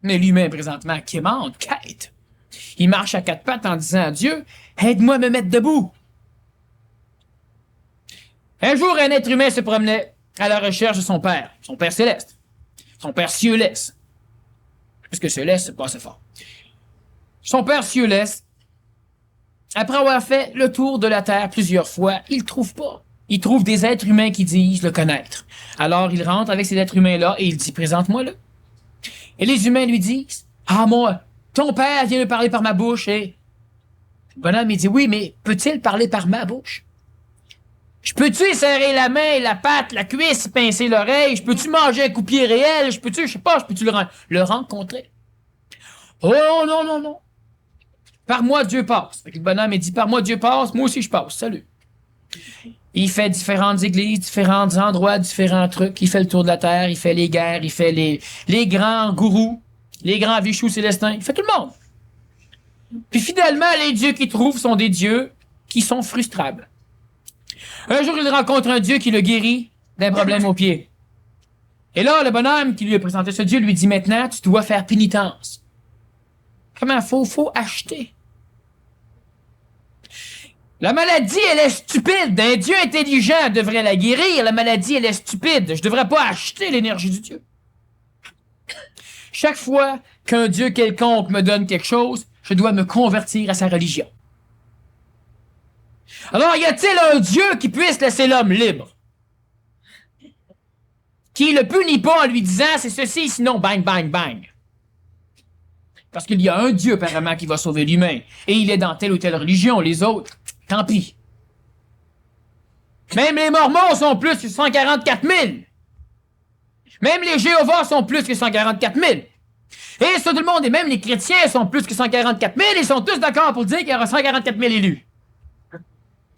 S2: Mais l'humain, présentement, quémande, quête. Il marche à 4 pattes en disant à Dieu, « Aide-moi à me mettre debout. » Un jour, un être humain se promenait à la recherche de son Père céleste, son Père céleste. Parce que céleste, c'est pas assez fort. Son Père céleste, après avoir fait le tour de la Terre plusieurs fois, il le trouve pas. Il trouve des êtres humains qui disent le connaître. Alors, il rentre avec ces êtres humains-là et il dit, présente-moi-le. Et les humains lui disent, ah, moi, ton Père vient me parler par ma bouche et... Le bonhomme, il dit, oui, mais peut-il parler par ma bouche? Je peux-tu serrer la main, la patte, la cuisse, pincer l'oreille? Je peux-tu manger un coup de pied réel? Je peux-tu le rencontrer? Oh, non, non, non. Par moi, Dieu passe. Fait que le bonhomme, il dit, par moi, Dieu passe, moi aussi, je passe. Salut. Il fait différentes églises, différents endroits, différents trucs. Il fait le tour de la terre, il fait les guerres, il fait les grands gourous, les grands vichous célestins. Il fait tout le monde. Puis finalement, les dieux qu'il trouve sont des dieux qui sont frustrables. Un jour, il rencontre un dieu qui le guérit d'un problème au pied. Et là, le bonhomme qui lui a présenté ce dieu lui dit, maintenant, tu dois faire pénitence. Comment faut acheter? La maladie, elle est stupide. Un dieu intelligent devrait la guérir. La maladie, elle est stupide. Je devrais pas acheter l'énergie du dieu. Chaque fois qu'un dieu quelconque me donne quelque chose, je dois me convertir à sa religion. Alors, y a-t-il un Dieu qui puisse laisser l'homme libre? Qui le punit pas en lui disant c'est ceci, sinon bang, bang, bang. Parce qu'il y a un Dieu apparemment qui va sauver l'humain. Et il est dans telle ou telle religion. Les autres, tant pis. Même les Mormons sont plus que 144 000. Même les Jéhovah sont plus que 144 000. Et ça, tout le monde, et même les chrétiens sont plus que 144 000. Ils sont tous d'accord pour dire qu'il y aura 144 000 élus.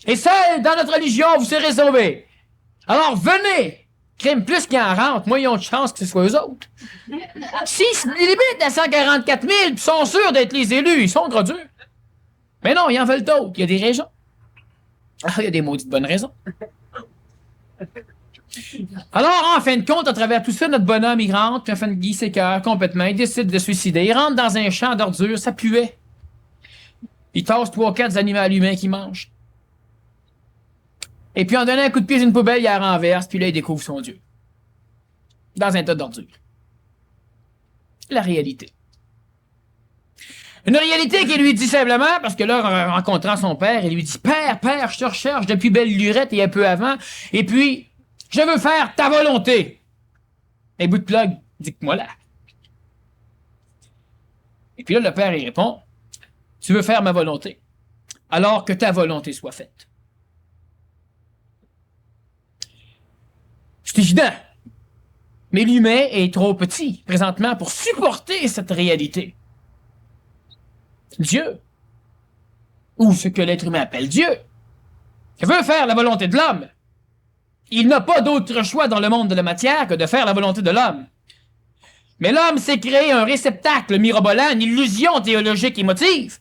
S2: Et seul dans notre religion, vous serez sauvés. Alors venez. Crime plus qu'ils en rentrent, moins ils ont de chance que ce soit eux autres. S'ils se limitent à 144 000, ils sont sûrs d'être les élus, ils sont gros durs. Mais non, ils en veulent d'autres. Il y a des raisons. Ah, il y a des maudites bonnes raisons. Alors, en fin de compte, à travers tout ça, notre bonhomme, il rentre, puis en fin de guise ses cœurs complètement, il décide de se suicider. Il rentre dans un champ d'ordures, ça puait. Il tasse 3-4 animaux humains qu'il mange. Et puis, en donnant un coup de pied dans une poubelle, il la renverse, puis là, il découvre son Dieu. Dans un tas d'ordures. La réalité. Une réalité qui lui dit simplement, parce que là, en rencontrant son père, il lui dit « Père, je te recherche depuis belle lurette et un peu avant, et puis, je veux faire ta volonté. » Et bout de plug, dis-moi là. Et puis là, le père, il répond « Tu veux faire ma volonté, alors que ta volonté soit faite. » C'est évident. Mais l'humain est trop petit, présentement, pour supporter cette réalité. Dieu, ou ce que l'être humain appelle Dieu, veut faire la volonté de l'homme. Il n'a pas d'autre choix dans le monde de la matière que de faire la volonté de l'homme. Mais l'homme s'est créé un réceptacle mirobolant, une illusion théologique émotive,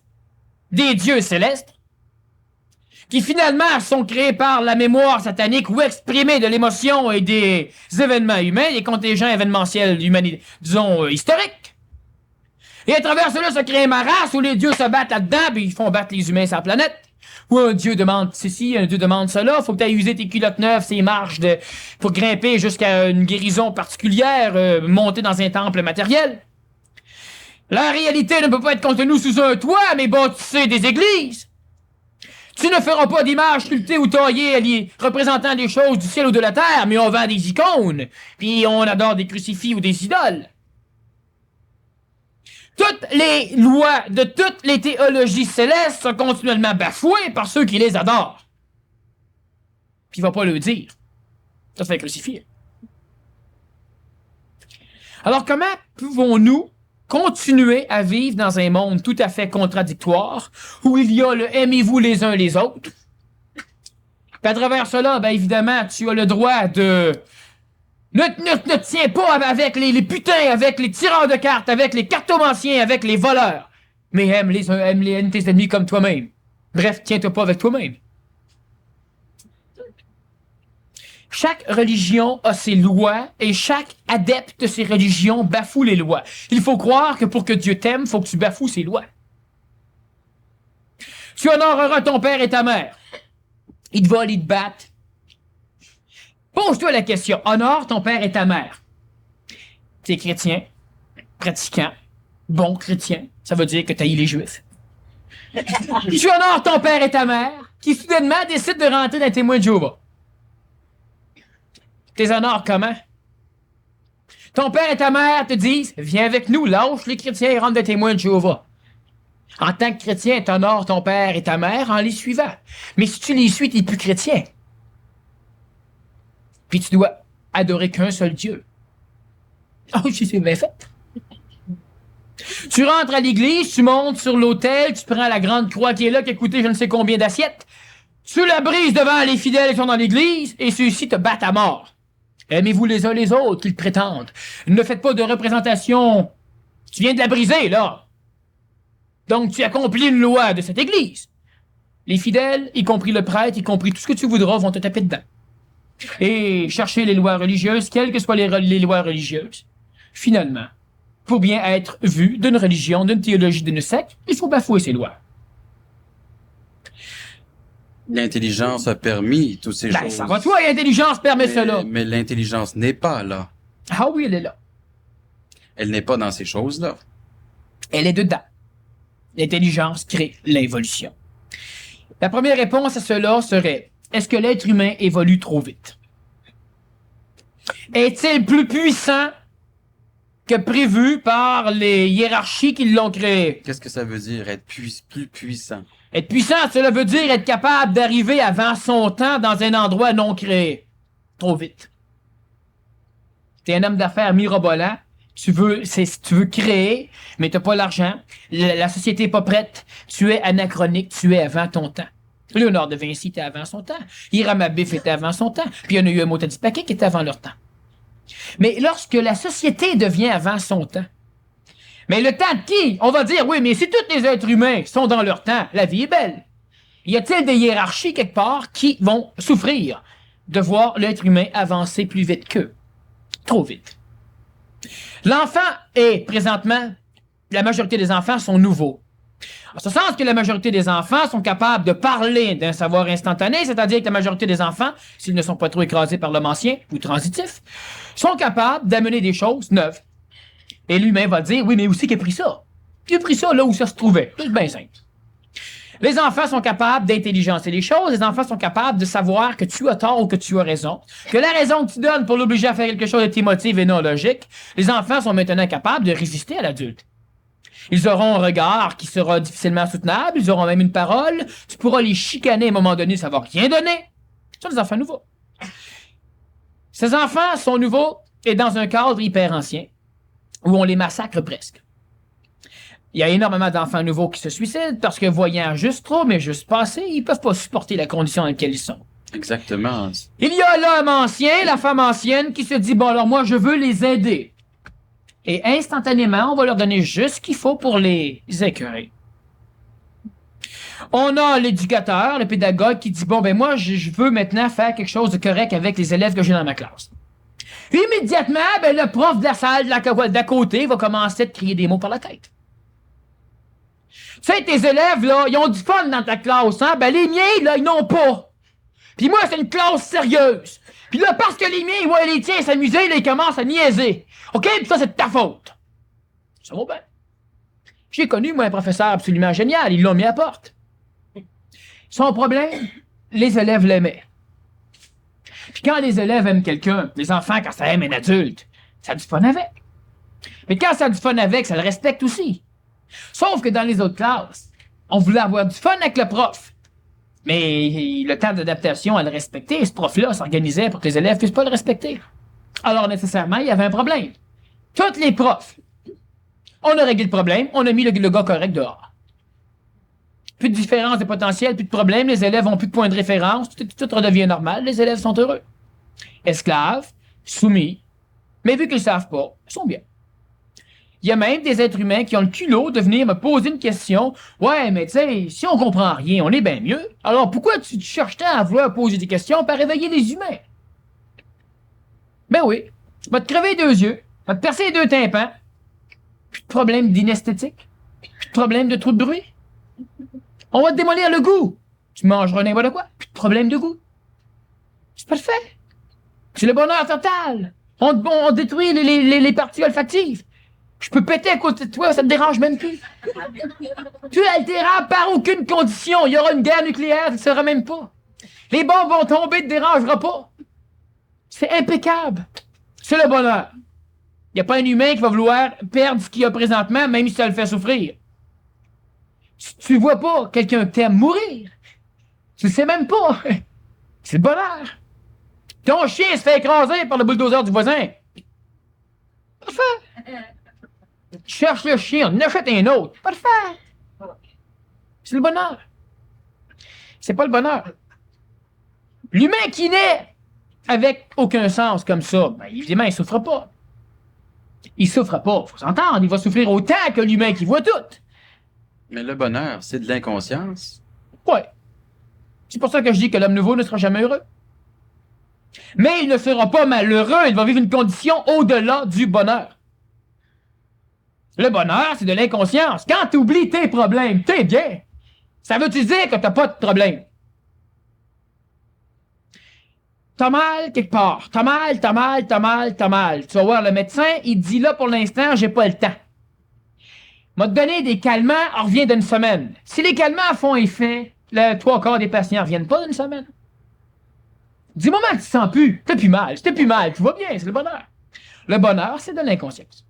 S2: des dieux célestes, qui finalement sont créés par la mémoire satanique ou exprimés de l'émotion et des événements humains, des contingents événementiels disons, historiques. Et à travers cela se crée ma race où les dieux se battent là-dedans, puis ils font battre les humains sur la planète. Ou un dieu demande ceci, un dieu demande cela, faut que tu aies usé tes culottes neuves, ces marches pour grimper jusqu'à une guérison particulière, monter dans un temple matériel. La réalité ne peut pas être contenue sous un toit, mais bâtissez des églises. Tu ne feras pas d'images sculptées ou taillées représentant des choses du ciel ou de la terre, mais on vend des icônes, puis on adore des crucifix ou des idoles. Toutes les lois de toutes les théologies célestes sont continuellement bafouées par ceux qui les adorent. Puis il va pas le dire. Ça se fait crucifier. Alors comment pouvons-nous continuer à vivre dans un monde tout à fait contradictoire, où il y a le « aimez-vous les uns les autres », puis à travers cela, ben évidemment, tu as le droit de... Ne tiens pas avec les putains, avec les tireurs de cartes, avec les cartomanciens, avec les voleurs, mais aime tes ennemis comme toi-même. Bref, tiens-toi pas avec toi-même. Chaque religion a ses lois et chaque adepte de ces religions bafoue les lois. Il faut croire que pour que Dieu t'aime, il faut que tu bafoues ses lois. Tu honoreras ton père et ta mère. Ils te volent, ils te battent. Pose-toi la question. Honore ton père et ta mère. T'es chrétien, pratiquant, bon chrétien. Ça veut dire que t'haïs les Juifs. Tu honores ton père et ta mère qui soudainement décident de rentrer dans les témoins de Jéhovah. T'es honores comment? Ton père et ta mère te disent, viens avec nous, lâche les chrétiens et rentre des témoins de Jéhovah. En tant que chrétien, t'honores ton père et ta mère en les suivant. Mais si tu les suis, t'es plus chrétien. Puis tu dois adorer qu'un seul Dieu. Oh, c'est bien fait. Tu rentres à l'église, tu montes sur l'autel, tu prends la grande croix qui est là, qui a coûté je ne sais combien d'assiettes. Tu la brises devant les fidèles qui sont dans l'église, et ceux-ci te battent à mort. Aimez-vous les uns les autres, qu'ils prétendent. Ne faites pas de représentation. Tu viens de la briser, là. Donc, tu accomplis une loi de cette église. Les fidèles, y compris le prêtre, y compris tout ce que tu voudras, vont te taper dedans. Et chercher les lois religieuses, quelles que soient les lois religieuses. Finalement, pour bien être vu d'une religion, d'une théologie, d'une secte, il faut bafouer ces lois.
S1: L'intelligence a permis toutes ces choses.
S2: Ça va toi, l'intelligence permet cela.
S1: Mais l'intelligence n'est pas là.
S2: Ah oui, elle est là.
S1: Elle n'est pas dans ces choses-là.
S2: Elle est dedans. L'intelligence crée l'involution. La première réponse à cela serait, est-ce que l'être humain évolue trop vite? Est-il plus puissant que prévu par les hiérarchies qui l'ont créé?
S1: Qu'est-ce que ça veut dire, être plus puissant?
S2: Être puissant, cela veut dire être capable d'arriver avant son temps dans un endroit non créé. Trop vite. T'es un homme d'affaires mirobolant, tu veux créer, mais t'as pas l'argent, la société est pas prête, tu es anachronique, tu es avant ton temps. Léonard de Vinci était avant son temps, Hiram Abif était avant son temps, puis il y en a eu un mot à paquet qui était avant leur temps. Mais lorsque la société devient avant son temps, mais le temps de qui? On va dire, oui, mais si tous les êtres humains sont dans leur temps, la vie est belle. Y a-t-il des hiérarchies quelque part qui vont souffrir de voir l'être humain avancer plus vite qu'eux? Trop vite. L'enfant est, présentement, la majorité des enfants sont nouveaux. En ce sens que la majorité des enfants sont capables de parler d'un savoir instantané, c'est-à-dire que la majorité des enfants, s'ils ne sont pas trop écrasés par l'homme ancien ou transitif, sont capables d'amener des choses neuves. Et l'humain va dire, oui, mais où c'est qu'il a pris ça? Il a pris ça là où ça se trouvait. C'est bien simple. Les enfants sont capables d'intelligencer les choses. Les enfants sont capables de savoir que tu as tort ou que tu as raison. Que la raison que tu donnes pour l'obliger à faire quelque chose est émotive et non logique. Les enfants sont maintenant capables de résister à l'adulte. Ils auront un regard qui sera difficilement soutenable. Ils auront même une parole. Tu pourras les chicaner à un moment donné, ça va rien donner. Ce sont des enfants nouveaux. Ces enfants sont nouveaux et dans un cadre hyper ancien où on les massacre presque. Il y a énormément d'enfants nouveaux qui se suicident parce que voyant juste trop, mais juste passer, ils peuvent pas supporter la condition dans laquelle ils sont.
S1: Exactement.
S2: Il y a l'homme ancien, la femme ancienne qui se dit, bon alors moi je veux les aider. Et instantanément, on va leur donner juste ce qu'il faut pour les écœurer. On a l'éducateur, le pédagogue qui dit, bon ben moi je veux maintenant faire quelque chose de correct avec les élèves que j'ai dans ma classe. Immédiatement, ben le prof de la salle d'à côté va commencer à te crier des mots par la tête. Tu sais, tes élèves, là, ils ont du fun dans ta classe, hein? Ben, les miens, là, ils n'ont pas. Puis moi, c'est une classe sérieuse. Puis là, parce que les miens, ils voient les tiens s'amuser, là, ils commencent à niaiser. OK? Puis ça, c'est de ta faute. Ça va bien. J'ai connu, moi, un professeur absolument génial. Ils l'ont mis à porte. Son problème, les élèves l'aimaient. Puis quand les élèves aiment quelqu'un, les enfants, quand ça aime un adulte, ça a du fun avec. Mais quand ça a du fun avec, ça le respecte aussi. Sauf que dans les autres classes, on voulait avoir du fun avec le prof. Mais le temps d'adaptation à le respecter, ce prof-là s'organisait pour que les élèves ne puissent pas le respecter. Alors nécessairement, il y avait un problème. Tous les profs, on a réglé le problème, on a mis le gars correct dehors. Plus de différence de potentiel, plus de problème, les élèves ont plus de points de référence, tout redevient normal, les élèves sont heureux. Esclaves, soumis, mais vu qu'ils ne savent pas, ils sont bien. Il y a même des êtres humains qui ont le culot de venir me poser une question. Ouais, mais tu sais, si on comprend rien, on est bien mieux. Alors pourquoi tu cherches tant à vouloir poser des questions pour réveiller les humains? Ben oui, va te crever les deux yeux, va te percer les deux tympans. Plus de problème d'inesthétique, plus de problème de trou de bruit. On va te démolir le goût. Tu mangeras n'importe quoi, plus de problème de goût. C'est parfait. C'est le bonheur total. On détruit les parties olfactives. Je peux péter à côté de toi, ça te dérange même plus. Tu es altérable par aucune condition. Il y aura une guerre nucléaire, tu ne sauras même pas. Les bombes vont tomber, tu ne te dérangera pas. C'est impeccable. C'est le bonheur. Il n'y a pas un humain qui va vouloir perdre ce qu'il a présentement, même si ça le fait souffrir. Tu vois pas quelqu'un que t'aimes mourir. Tu le sais même pas. C'est le bonheur. Ton chien se fait écraser par le bulldozer du voisin. Parfait. Tu cherches le chien, on achète un autre. Parfait. C'est le bonheur. C'est pas le bonheur. L'humain qui naît avec aucun sens comme ça, ben évidemment, il souffre pas. Il souffre pas, faut s'entendre. Il va souffrir autant que l'humain qui voit tout.
S1: Mais le bonheur, c'est de l'inconscience.
S2: Ouais. C'est pour ça que je dis que l'homme nouveau ne sera jamais heureux. Mais il ne sera pas malheureux, il va vivre une condition au-delà du bonheur. Le bonheur, c'est de l'inconscience. Quand tu oublies tes problèmes, t'es bien. Ça veut-tu dire que t'as pas de problème? T'as mal quelque part. T'as mal. Tu vas voir le médecin, il te dit là, pour l'instant, j'ai pas le temps. M'a donné des calmants, on revient d'une semaine. Si les calmants font effet, Les 3/4 des patients reviennent pas d'une semaine. Du moment que tu te sens plus, t'as plus mal, tu vas bien, c'est le bonheur. Le bonheur, c'est de l'inconscience.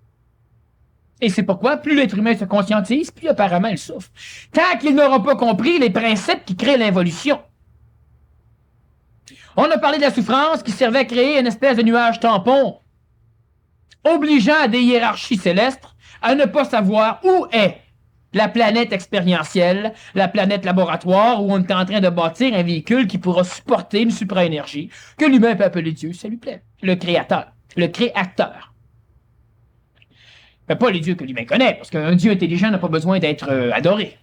S2: Et c'est pourquoi, plus l'être humain se conscientise, plus apparemment il souffre. Tant qu'il n'aura pas compris les principes qui créent l'involution. On a parlé de la souffrance qui servait à créer une espèce de nuage tampon, obligeant à des hiérarchies célestes à ne pas savoir où est la planète expérientielle, la planète laboratoire où on est en train de bâtir un véhicule qui pourra supporter une supra-énergie que l'humain peut appeler Dieu, ça lui plaît. Le créateur, le créateur. Mais pas les dieux que l'humain connaît, parce qu'un dieu intelligent n'a pas besoin d'être adoré.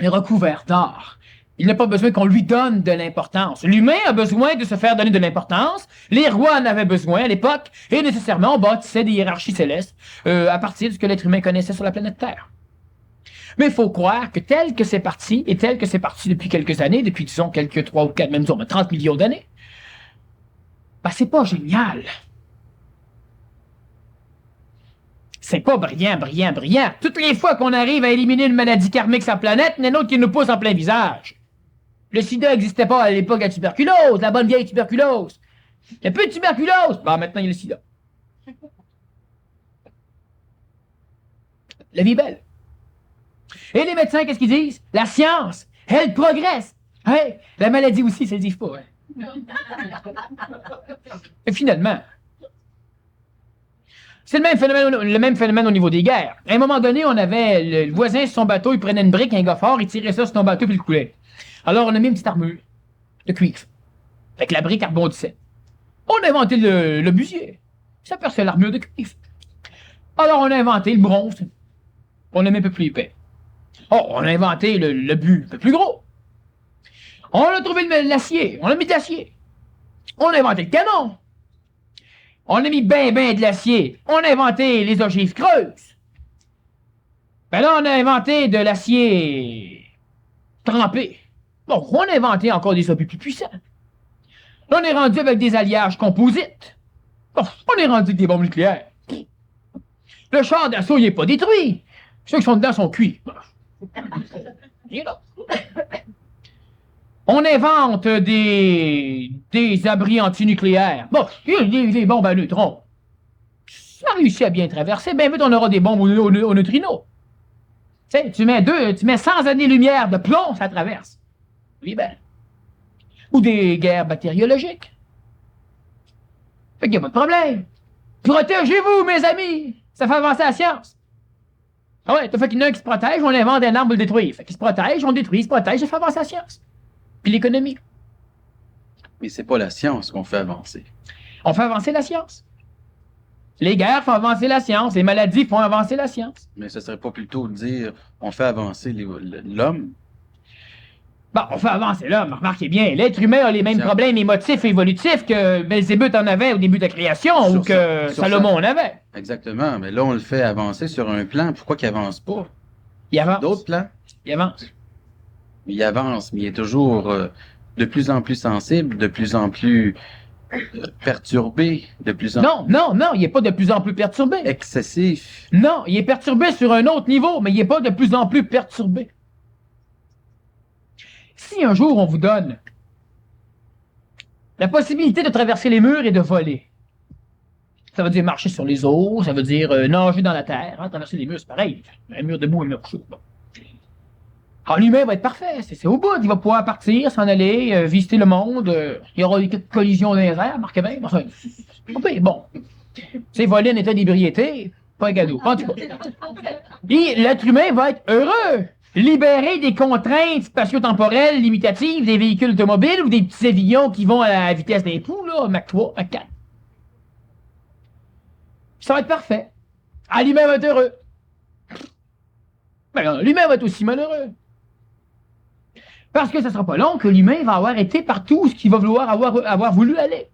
S2: Il est recouvert d'art. Il n'a pas besoin qu'on lui donne de l'importance. L'humain a besoin de se faire donner de l'importance. Les rois en avaient besoin à l'époque, et nécessairement on bâtissait des hiérarchies célestes à partir de ce que l'être humain connaissait sur la planète Terre. Mais il faut croire que tel que c'est parti, et tel que c'est parti depuis quelques années, depuis disons quelques 3 ou 4, même disons 30 millions d'années, ben c'est pas génial. C'est pas brillant. Toutes les fois qu'on arrive à éliminer une maladie karmique sur la planète, il y en a une autre qui nous pousse en plein visage. Le sida n'existait pas à l'époque de la tuberculose, la bonne vieille tuberculose. Il n'y a plus de tuberculose. Bon, maintenant il y a le sida. La vie est belle. Et les médecins, qu'est-ce qu'ils disent? La science, elle progresse. Hey, la maladie aussi, ça ne dit pas. Hein? Et finalement, c'est le même phénomène au niveau des guerres. À un moment donné, on avait le voisin sur son bateau, il prenait une brique, un gars fort, il tirait ça sur son bateau puis il le coulait. Alors on a mis une petite armure de cuivre. Avec la brique, elle rebondissait. On a inventé le busier. Ça perçait l'armure de cuivre. Alors on a inventé le bronze. On a mis un peu plus épais. Oh, on a inventé le but un peu plus gros. On a trouvé l'acier. On a mis de l'acier. On a inventé le canon. On a mis ben de l'acier. On a inventé les ogives creuses. Ben là, on a inventé de l'acier trempé. Bon, on a inventé encore des objets plus puissants. Là, on est rendu avec des alliages composites. Bon, on est rendu avec des bombes nucléaires. Le char d'assaut, il n'est pas détruit. Ceux qui sont dedans sont cuits. Il est là. On invente des abris antinucléaires. Bon, les bombes à neutrons. Ça réussit à bien traverser. Ben vite, on aura des bombes aux neutrinos. Tu sais, tu mets 100 années-lumière de plomb, ça traverse. Oui, ben. Ou des guerres bactériologiques. Fait qu'il n'y a pas de problème. Protégez-vous, mes amis! Ça fait avancer la science. Ah ouais, fait qu'il y en a un qui se protège, on invente un arme pour le détruire. Fait qu'il se protège, on le détruit, il se protège, ça fait avancer la science. Puis l'économie.
S1: Mais c'est pas la science qu'on fait avancer.
S2: On fait avancer la science. Les guerres font avancer la science, les maladies font avancer la science.
S1: Mais ce serait pas plutôt de dire on fait avancer l'homme?
S2: Bon, on fait avancer l'homme, remarquez bien, l'être humain a les mêmes problèmes émotifs et évolutifs que Belzébuth en avait au début de la création ou que Salomon en avait.
S1: Exactement, mais là on le fait avancer sur un plan, pourquoi qu'il avance pas?
S2: Il avance.
S1: D'autres plans?
S2: Il avance.
S1: Il avance, mais il est toujours de plus en plus sensible, de plus en plus perturbé, de plus en
S2: Non, il n'est pas de plus en plus perturbé.
S1: excessif.
S2: Non, il est perturbé sur un autre niveau, mais il n'est pas de plus en plus perturbé. Si un jour on vous donne la possibilité de traverser les murs et de voler, ça veut dire marcher sur les eaux, ça veut dire nager dans la terre, hein, traverser les murs, c'est pareil. Un mur debout, un mur couché. Bon. Alors l'humain va être parfait, c'est au bout, il va pouvoir partir, s'en aller, visiter le monde, il y aura des collisions dans les airs, marquez bien, enfin, bon. C'est voler en état d'ébriété, pas un cadeau, en tout cas. Et l'être humain va être heureux, libéré des contraintes spatio-temporelles limitatives des véhicules automobiles ou des petits avions qui vont à la vitesse d'un pou, là, Mach 3, Mach 4. Ça va être parfait. Ah, l'humain va être heureux. Ben non, l'humain va être aussi malheureux. Parce que ça sera pas long que l'humain va avoir été partout où il va vouloir avoir voulu aller.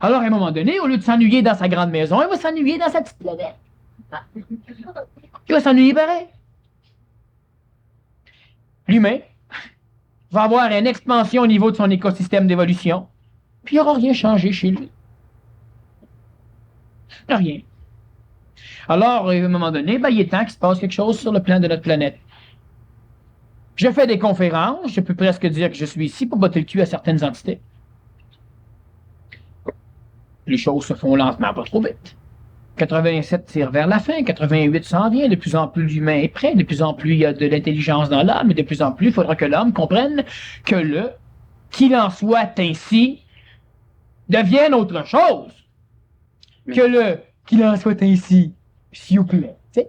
S2: Alors, à un moment donné, au lieu de s'ennuyer dans sa grande maison, il va s'ennuyer dans sa petite planète. Il va s'ennuyer pareil. L'humain va avoir une expansion au niveau de son écosystème d'évolution, puis il n'y aura rien changé chez lui. Rien. Alors, à un moment donné, ben, il est temps qu'il se passe quelque chose sur le plan de notre planète. Je fais des conférences, je peux presque dire que je suis ici pour botter le cul à certaines entités. Les choses se font lentement, pas trop vite. 87 tire vers la fin, 88 s'en vient, de plus en plus l'humain est prêt, de plus en plus il y a de l'intelligence dans l'âme, et de plus en plus il faudra que l'homme comprenne que le qu'il en soit ainsi devienne autre chose que le qu'il en soit ainsi, s'il vous plaît. T'sais?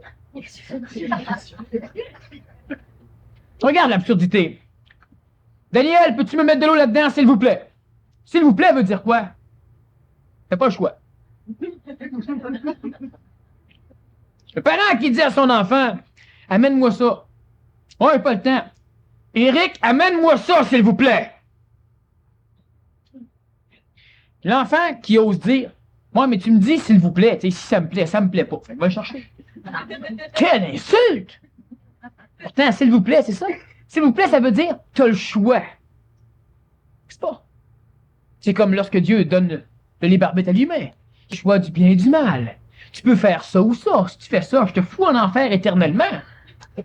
S2: Regarde l'absurdité. Daniel, peux-tu me mettre de l'eau là-dedans, s'il vous plaît? S'il vous plaît veut dire quoi? T'as pas le choix. Le parent qui dit à son enfant, amène-moi ça. Oh, pas le temps. Éric, amène-moi ça, s'il vous plaît. L'enfant qui ose dire, moi, mais tu me dis, s'il vous plaît, si ça me plaît pas. Fait que va le chercher. Quelle insulte! Pourtant, s'il vous plaît, c'est ça. S'il vous plaît, ça veut dire, t'as le choix. C'est pas. C'est comme lorsque Dieu donne le libre arbitre à l'humain. Le choix du bien et du mal. Tu peux faire ça ou ça. Si tu fais ça, je te fous en enfer éternellement.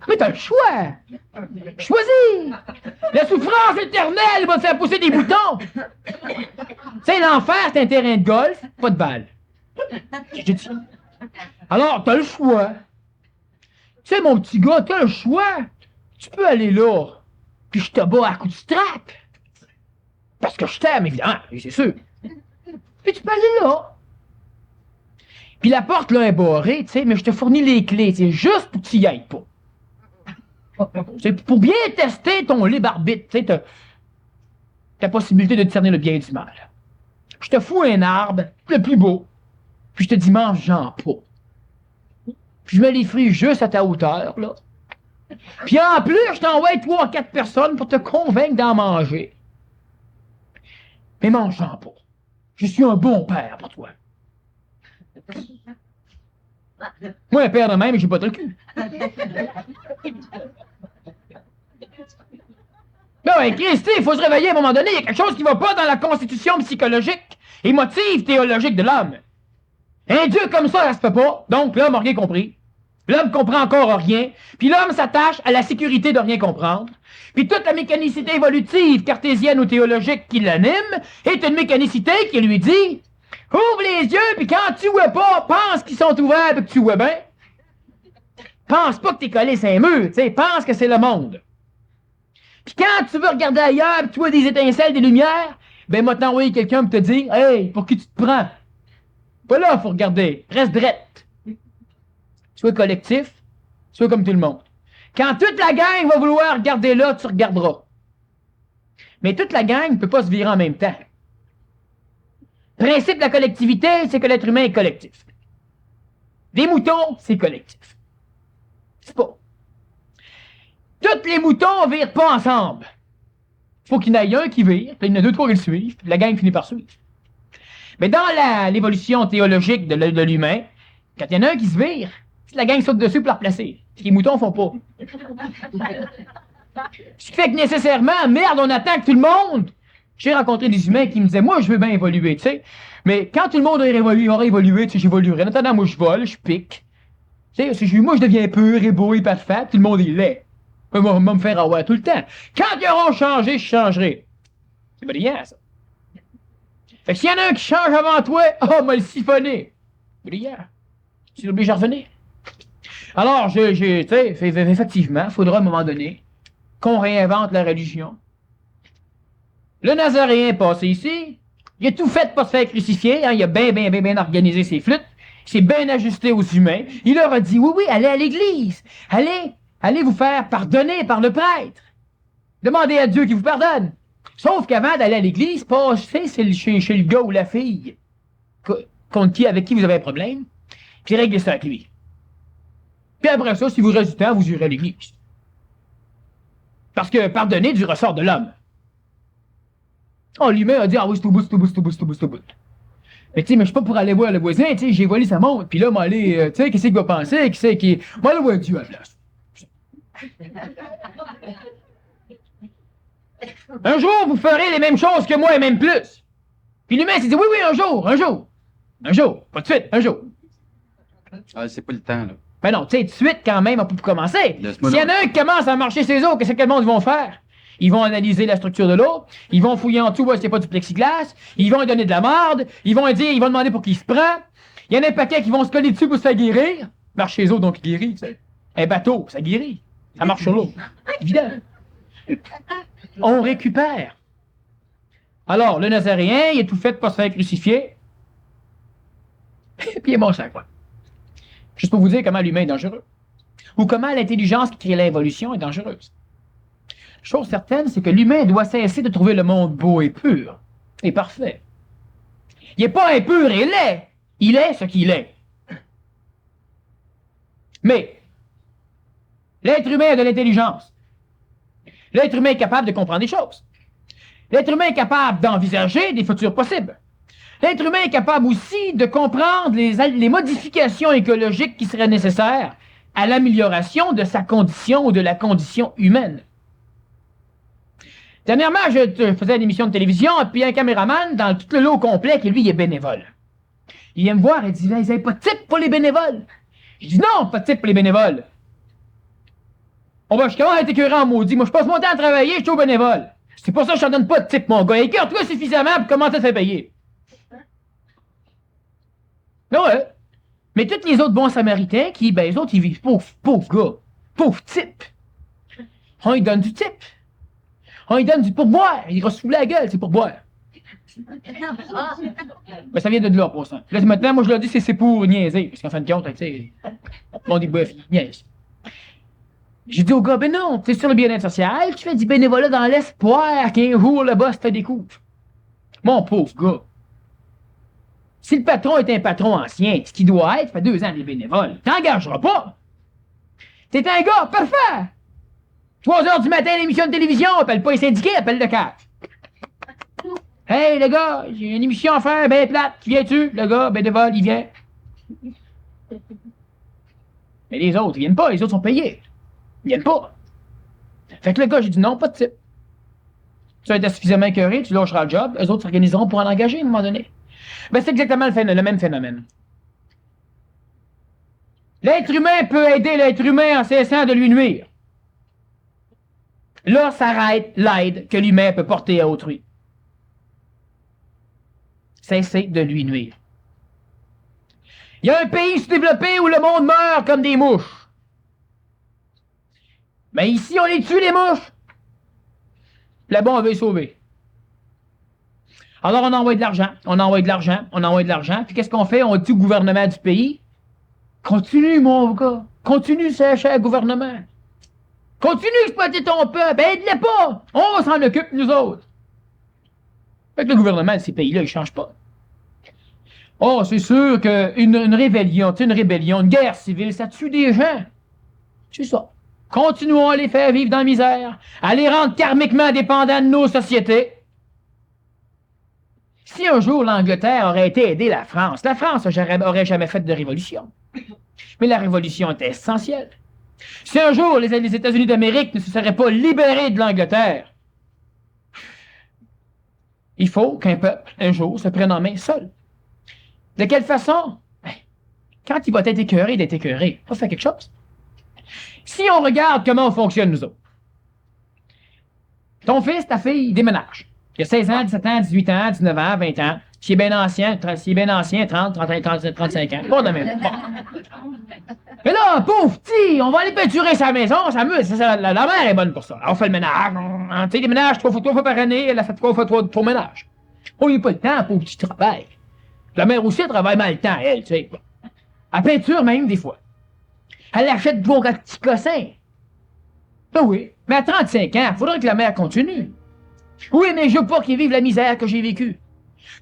S2: Mais t'as le choix. Choisis. La souffrance éternelle va te faire pousser des boutons. Tu sais, l'enfer, c'est un terrain de golf, pas de balle. Je te dis. Alors, t'as le choix. Tu sais, mon petit gars, t'as le choix. Tu peux aller là, puis je te bats à coups de strap. Parce que je t'aime, évidemment, c'est sûr. Puis tu peux aller là. Puis la porte, là, est barrée, tu sais, mais je te fournis les clés, tu sais, juste pour que tu y ailles pas. C'est pour bien tester ton libre arbitre, tu sais, ta possibilité de discerner le bien et du mal. Je te fous un arbre, le plus beau, puis je te dis, mange-en pas. Puis je mets les fruits juste à ta hauteur, là. Puis en plus, je t'envoie 3 ou 4 personnes pour te convaincre d'en manger. Mais mange-en pas. Je suis un bon père pour toi. Moi, un père de même, j'ai pas de cul. Ben, Christy, il faut se réveiller à un moment donné. Il y a quelque chose qui va pas dans la constitution psychologique, émotive, théologique de l'homme. Un Dieu comme ça se fait pas. Donc, l'homme n'a rien compris. L'homme comprend encore rien. Puis l'homme s'attache à la sécurité de rien comprendre. Puis toute la mécanicité évolutive, cartésienne ou théologique qui l'anime, est une mécanicité qui lui dit « Ouvre les yeux, puis quand tu vois pas, pense qu'ils sont ouverts et que tu vois bien. Pense pas que t'es collé sur un mur, tu sais, pense que c'est le monde. Puis quand tu veux regarder ailleurs, puis tu vois des étincelles, des lumières, ben moi t'envoyer quelqu'un pour te dire « Hey, pour qui tu te prends? » Pas là, faut regarder. Reste drette. Sois collectif, sois comme tout le monde. Quand toute la gang va vouloir regarder là, tu regarderas. Mais toute la gang ne peut pas se virer en même temps. Le principe de la collectivité, c'est que l'être humain est collectif. Les moutons, c'est collectif. C'est pas. Tous les moutons ne virent pas ensemble. Il faut qu'il y en ait un qui vire, puis il y en a 2, 3 qui le suivent, puis la gang finit par suivre. Mais dans l'évolution théologique de l'humain, quand il y en a un qui se vire, la gang saute dessus pour la replacer. Ce que les moutons font pas. Ce qui fait que nécessairement, merde, on attend que tout le monde... J'ai rencontré des humains qui me disaient, moi, je veux bien évoluer, tu sais. Mais quand tout le monde aura évolué, tu sais, j'évoluerai. En attendant, moi, je vole, je pique. Tu sais, moi, je deviens pur et beau et parfait, tout le monde est laid. Moi, me faire avoir tout le temps. Quand ils auront changé, je changerai. C'est brillant, ça. Fait que s'il y en a un qui change avant toi, m'a le siphonné. Brillant. Tu l'obliges à revenir. Alors, tu sais, effectivement, il faudra à un moment donné qu'on réinvente la religion. Le Nazaréen est passé ici, il a tout fait pour se faire crucifier, hein, il a bien organisé ses flûtes, il s'est bien ajusté aux humains, il leur a dit, oui, allez à l'église, allez vous faire pardonner par le prêtre, demandez à Dieu qu'il vous pardonne. Sauf qu'avant d'aller à l'église, passez chez le gars ou la fille avec qui vous avez un problème, puis réglez ça avec lui. Puis après ça, si vous reste du temps, vous irez à l'église. Parce que pardonner du ressort de l'homme. L'humain a dit, ah oui, c'est au bout. Mais tu sais, mais je suis pas pour aller voir le voisin, tu sais, j'ai volé sa montre, puis là, m'aller, tu sais, qu'est-ce qu'il va penser, moi, aller voir Dieu à la place. Un jour, vous ferez les mêmes choses que moi et même plus. Puis l'humain s'est dit, oui, un jour. Pas de suite, un jour.
S1: Ah, c'est pas le temps, là.
S2: Ben non, tu sais, tout de suite, quand même, pour commencer.
S1: Laisse-moi
S2: S'il y en
S1: donc.
S2: a un qui commence à marcher ses os, qu'est-ce que le monde vont faire? Ils vont analyser la structure de l'eau, ils vont fouiller en dessous, voir s'il n'y a pas du plexiglas, ils vont lui donner de la marde, ils vont demander pour qui il se prend. Il y en a un paquet qui vont se coller dessus pour se faire guérir. Marche ses os, donc il guérit, tu sais. Un bateau, ça guérit. Ça marche sur l'eau. Évident. On récupère. Alors, le Nazaréen, il est tout fait pour se faire crucifier. Puis il est mort ça, quoi. Juste pour vous dire comment l'humain est dangereux. Ou comment l'intelligence qui crée l'évolution est dangereuse. Chose certaine, c'est que l'humain doit cesser de trouver le monde beau et pur et parfait. Il n'est pas impur et laid. Il est ce qu'il est. Mais, l'être humain a de l'intelligence. L'être humain est capable de comprendre des choses. L'être humain est capable d'envisager des futurs possibles. L'être humain est capable aussi de comprendre les modifications écologiques qui seraient nécessaires à l'amélioration de sa condition ou de la condition humaine. Dernièrement, je faisais une émission de télévision, et puis un caméraman dans tout le lot complet, qui lui, il est bénévole. Il vient me voir et dit, vous n'avez pas de type pour les bénévoles? Je dis, non, pas de type pour les bénévoles. Oh ben, je commence à être écœuré en maudit. Moi, je passe mon temps à travailler, je suis au bénévole. C'est pour ça que je t'en donne pas de type, mon gars. Écœure-toi suffisamment pour commencer à te faire payer. Ouais. Mais tous les autres bons samaritains qui, ben, les autres, ils vivent pauvre gars. Pauvre type. On lui donne du type. On lui donne du pourboire. Il reçoit la gueule, c'est pourboire. Ben, ça vient de là, pour ça. Là, maintenant, moi, je leur dis, c'est pour niaiser. Parce qu'en fin de compte, tu sais, on dit, bof, il niaise. J'ai dit au gars, ben non, t'es sur le bien-être social, tu fais du bénévolat dans l'espoir qu'un jour, le boss te découvre. Mon pauvre gars. Si le patron est un patron ancien, ce qu'il doit être, fait 2 ans des bénévoles, t'engageras pas. T'es un gars parfait. 3 heures du matin, l'émission de télévision, appelle pas les syndiqués, appelle le CAF. Hey, le gars, j'ai une émission à faire, ben plate, viens-tu? Le gars, bénévole, il vient. Mais les autres, ils viennent pas, les autres sont payés. Ils viennent pas. Fait que le gars, j'ai dit non, pas de type. Tu vas être suffisamment écœuré, tu lâcheras le job, eux autres s'organiseront pour en engager à un moment donné. Ben, c'est exactement le même phénomène. L'être humain peut aider l'être humain en cessant de lui nuire. Là s'arrête l'aide que l'humain peut porter à autrui. Cesser de lui nuire. Il y a un pays sous-développé où le monde meurt comme des mouches. Mais ici, on les tue, les mouches. Là-bas, on veut les sauver. Alors, on envoie de l'argent, on envoie de l'argent, on envoie de l'argent. Puis qu'est-ce qu'on fait? On dit au gouvernement du pays, continue, mon gars. Continue, cher gouvernement. Continue d'exploiter ton peuple. Aide-les pas. On s'en occupe, nous autres. Fait que le gouvernement de ces pays-là, il ne change pas. Oh, c'est sûr qu'une rébellion, tu sais, une rébellion, une guerre civile, ça tue des gens. C'est ça. Continuons à les faire vivre dans la misère, à les rendre karmiquement dépendants de nos sociétés. Si un jour l'Angleterre aurait été aider la France aurait jamais fait de révolution. Mais la révolution était essentielle. Si un jour les États-Unis d'Amérique ne se seraient pas libérés de l'Angleterre, il faut qu'un peuple, un jour, se prenne en main seul. De quelle façon? Ben, quand il va être écœuré d'être écœuré, il faut faire quelque chose. Si on regarde comment on fonctionne, nous autres, ton fils, ta fille, il déménage. Il a 16 ans, 17 ans, 18 ans, 19 ans, 20 ans. S'il est bien ancien, 30, 35 ans. Pas de même. Bon. Mais là, pauvre petit, on va aller peinturer sa maison, la mère est bonne pour ça. Alors, on fait le ménage. Tu sais, les ménages 3 fois par année, elle a fait 3 fois 3 pour ménage. Oh, il n'y a pas le temps, pauvre petit travail. La mère aussi, elle travaille mal le temps, elle, tu sais. Elle peinture même, des fois. Elle achète de vos petits cossins. Ben oui, mais à 35 ans, il faudrait que la mère continue. Oui, mais je veux pas qu'ils vivent la misère que j'ai vécue.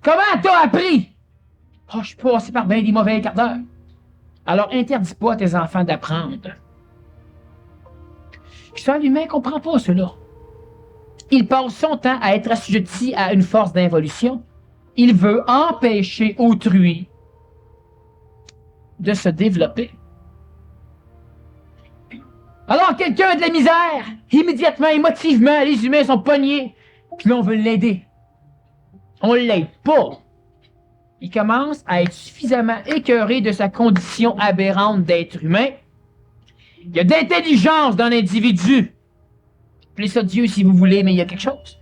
S2: Comment t'as appris? Oh, je suis passé par bien des mauvais quarts d'heure. Alors, interdis pas à tes enfants d'apprendre. Puis ça, l'humain comprend pas cela. Il passe son temps à être assujetti à une force d'involution. Il veut empêcher autrui de se développer. Alors, quelqu'un a de la misère, immédiatement, émotivement, les humains sont pognés, puis là, on veut l'aider. On l'aide pas. Il commence à être suffisamment écœuré de sa condition aberrante d'être humain Il y a d'intelligence dans l'individu. Appelez ça Dieu si vous voulez, mais il y a quelque chose.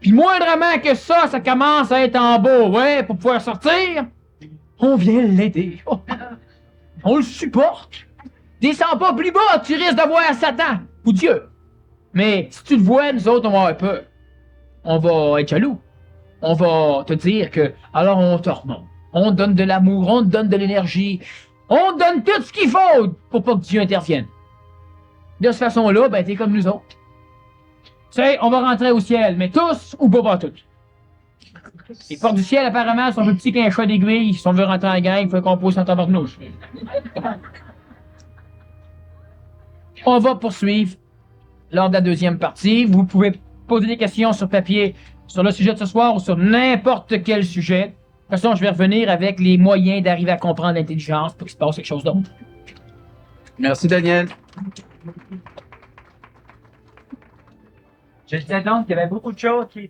S2: Puis moindrement que ça commence à être en bas, ouais, pour pouvoir sortir, on vient l'aider. On le supporte. Descends pas plus bas, tu risques de voir Satan ou Dieu. Mais si tu le vois, nous autres, on va avoir peur. On va être jaloux. On va te dire que, alors on te remonte. On te donne de l'amour, on te donne de l'énergie. On te donne tout ce qu'il faut pour pas que Dieu intervienne. De cette façon-là, ben t'es comme nous autres. Tu sais, on va rentrer au ciel, mais tous ou pas tous. Les portes du ciel, apparemment, sont plus petits qu'un chat d'aiguille. Si on veut rentrer en gang, il faut qu'on pose en tabarnouche. On va poursuivre lors de la deuxième partie. Vous pouvez poser des questions sur papier sur le sujet de ce soir ou sur n'importe quel sujet. De toute façon, je vais revenir avec les moyens d'arriver à comprendre l'intelligence pour qu'il se passe quelque chose d'autre.
S1: Merci, Daniel.
S3: Je disais donc qu'il y avait beaucoup de choses qui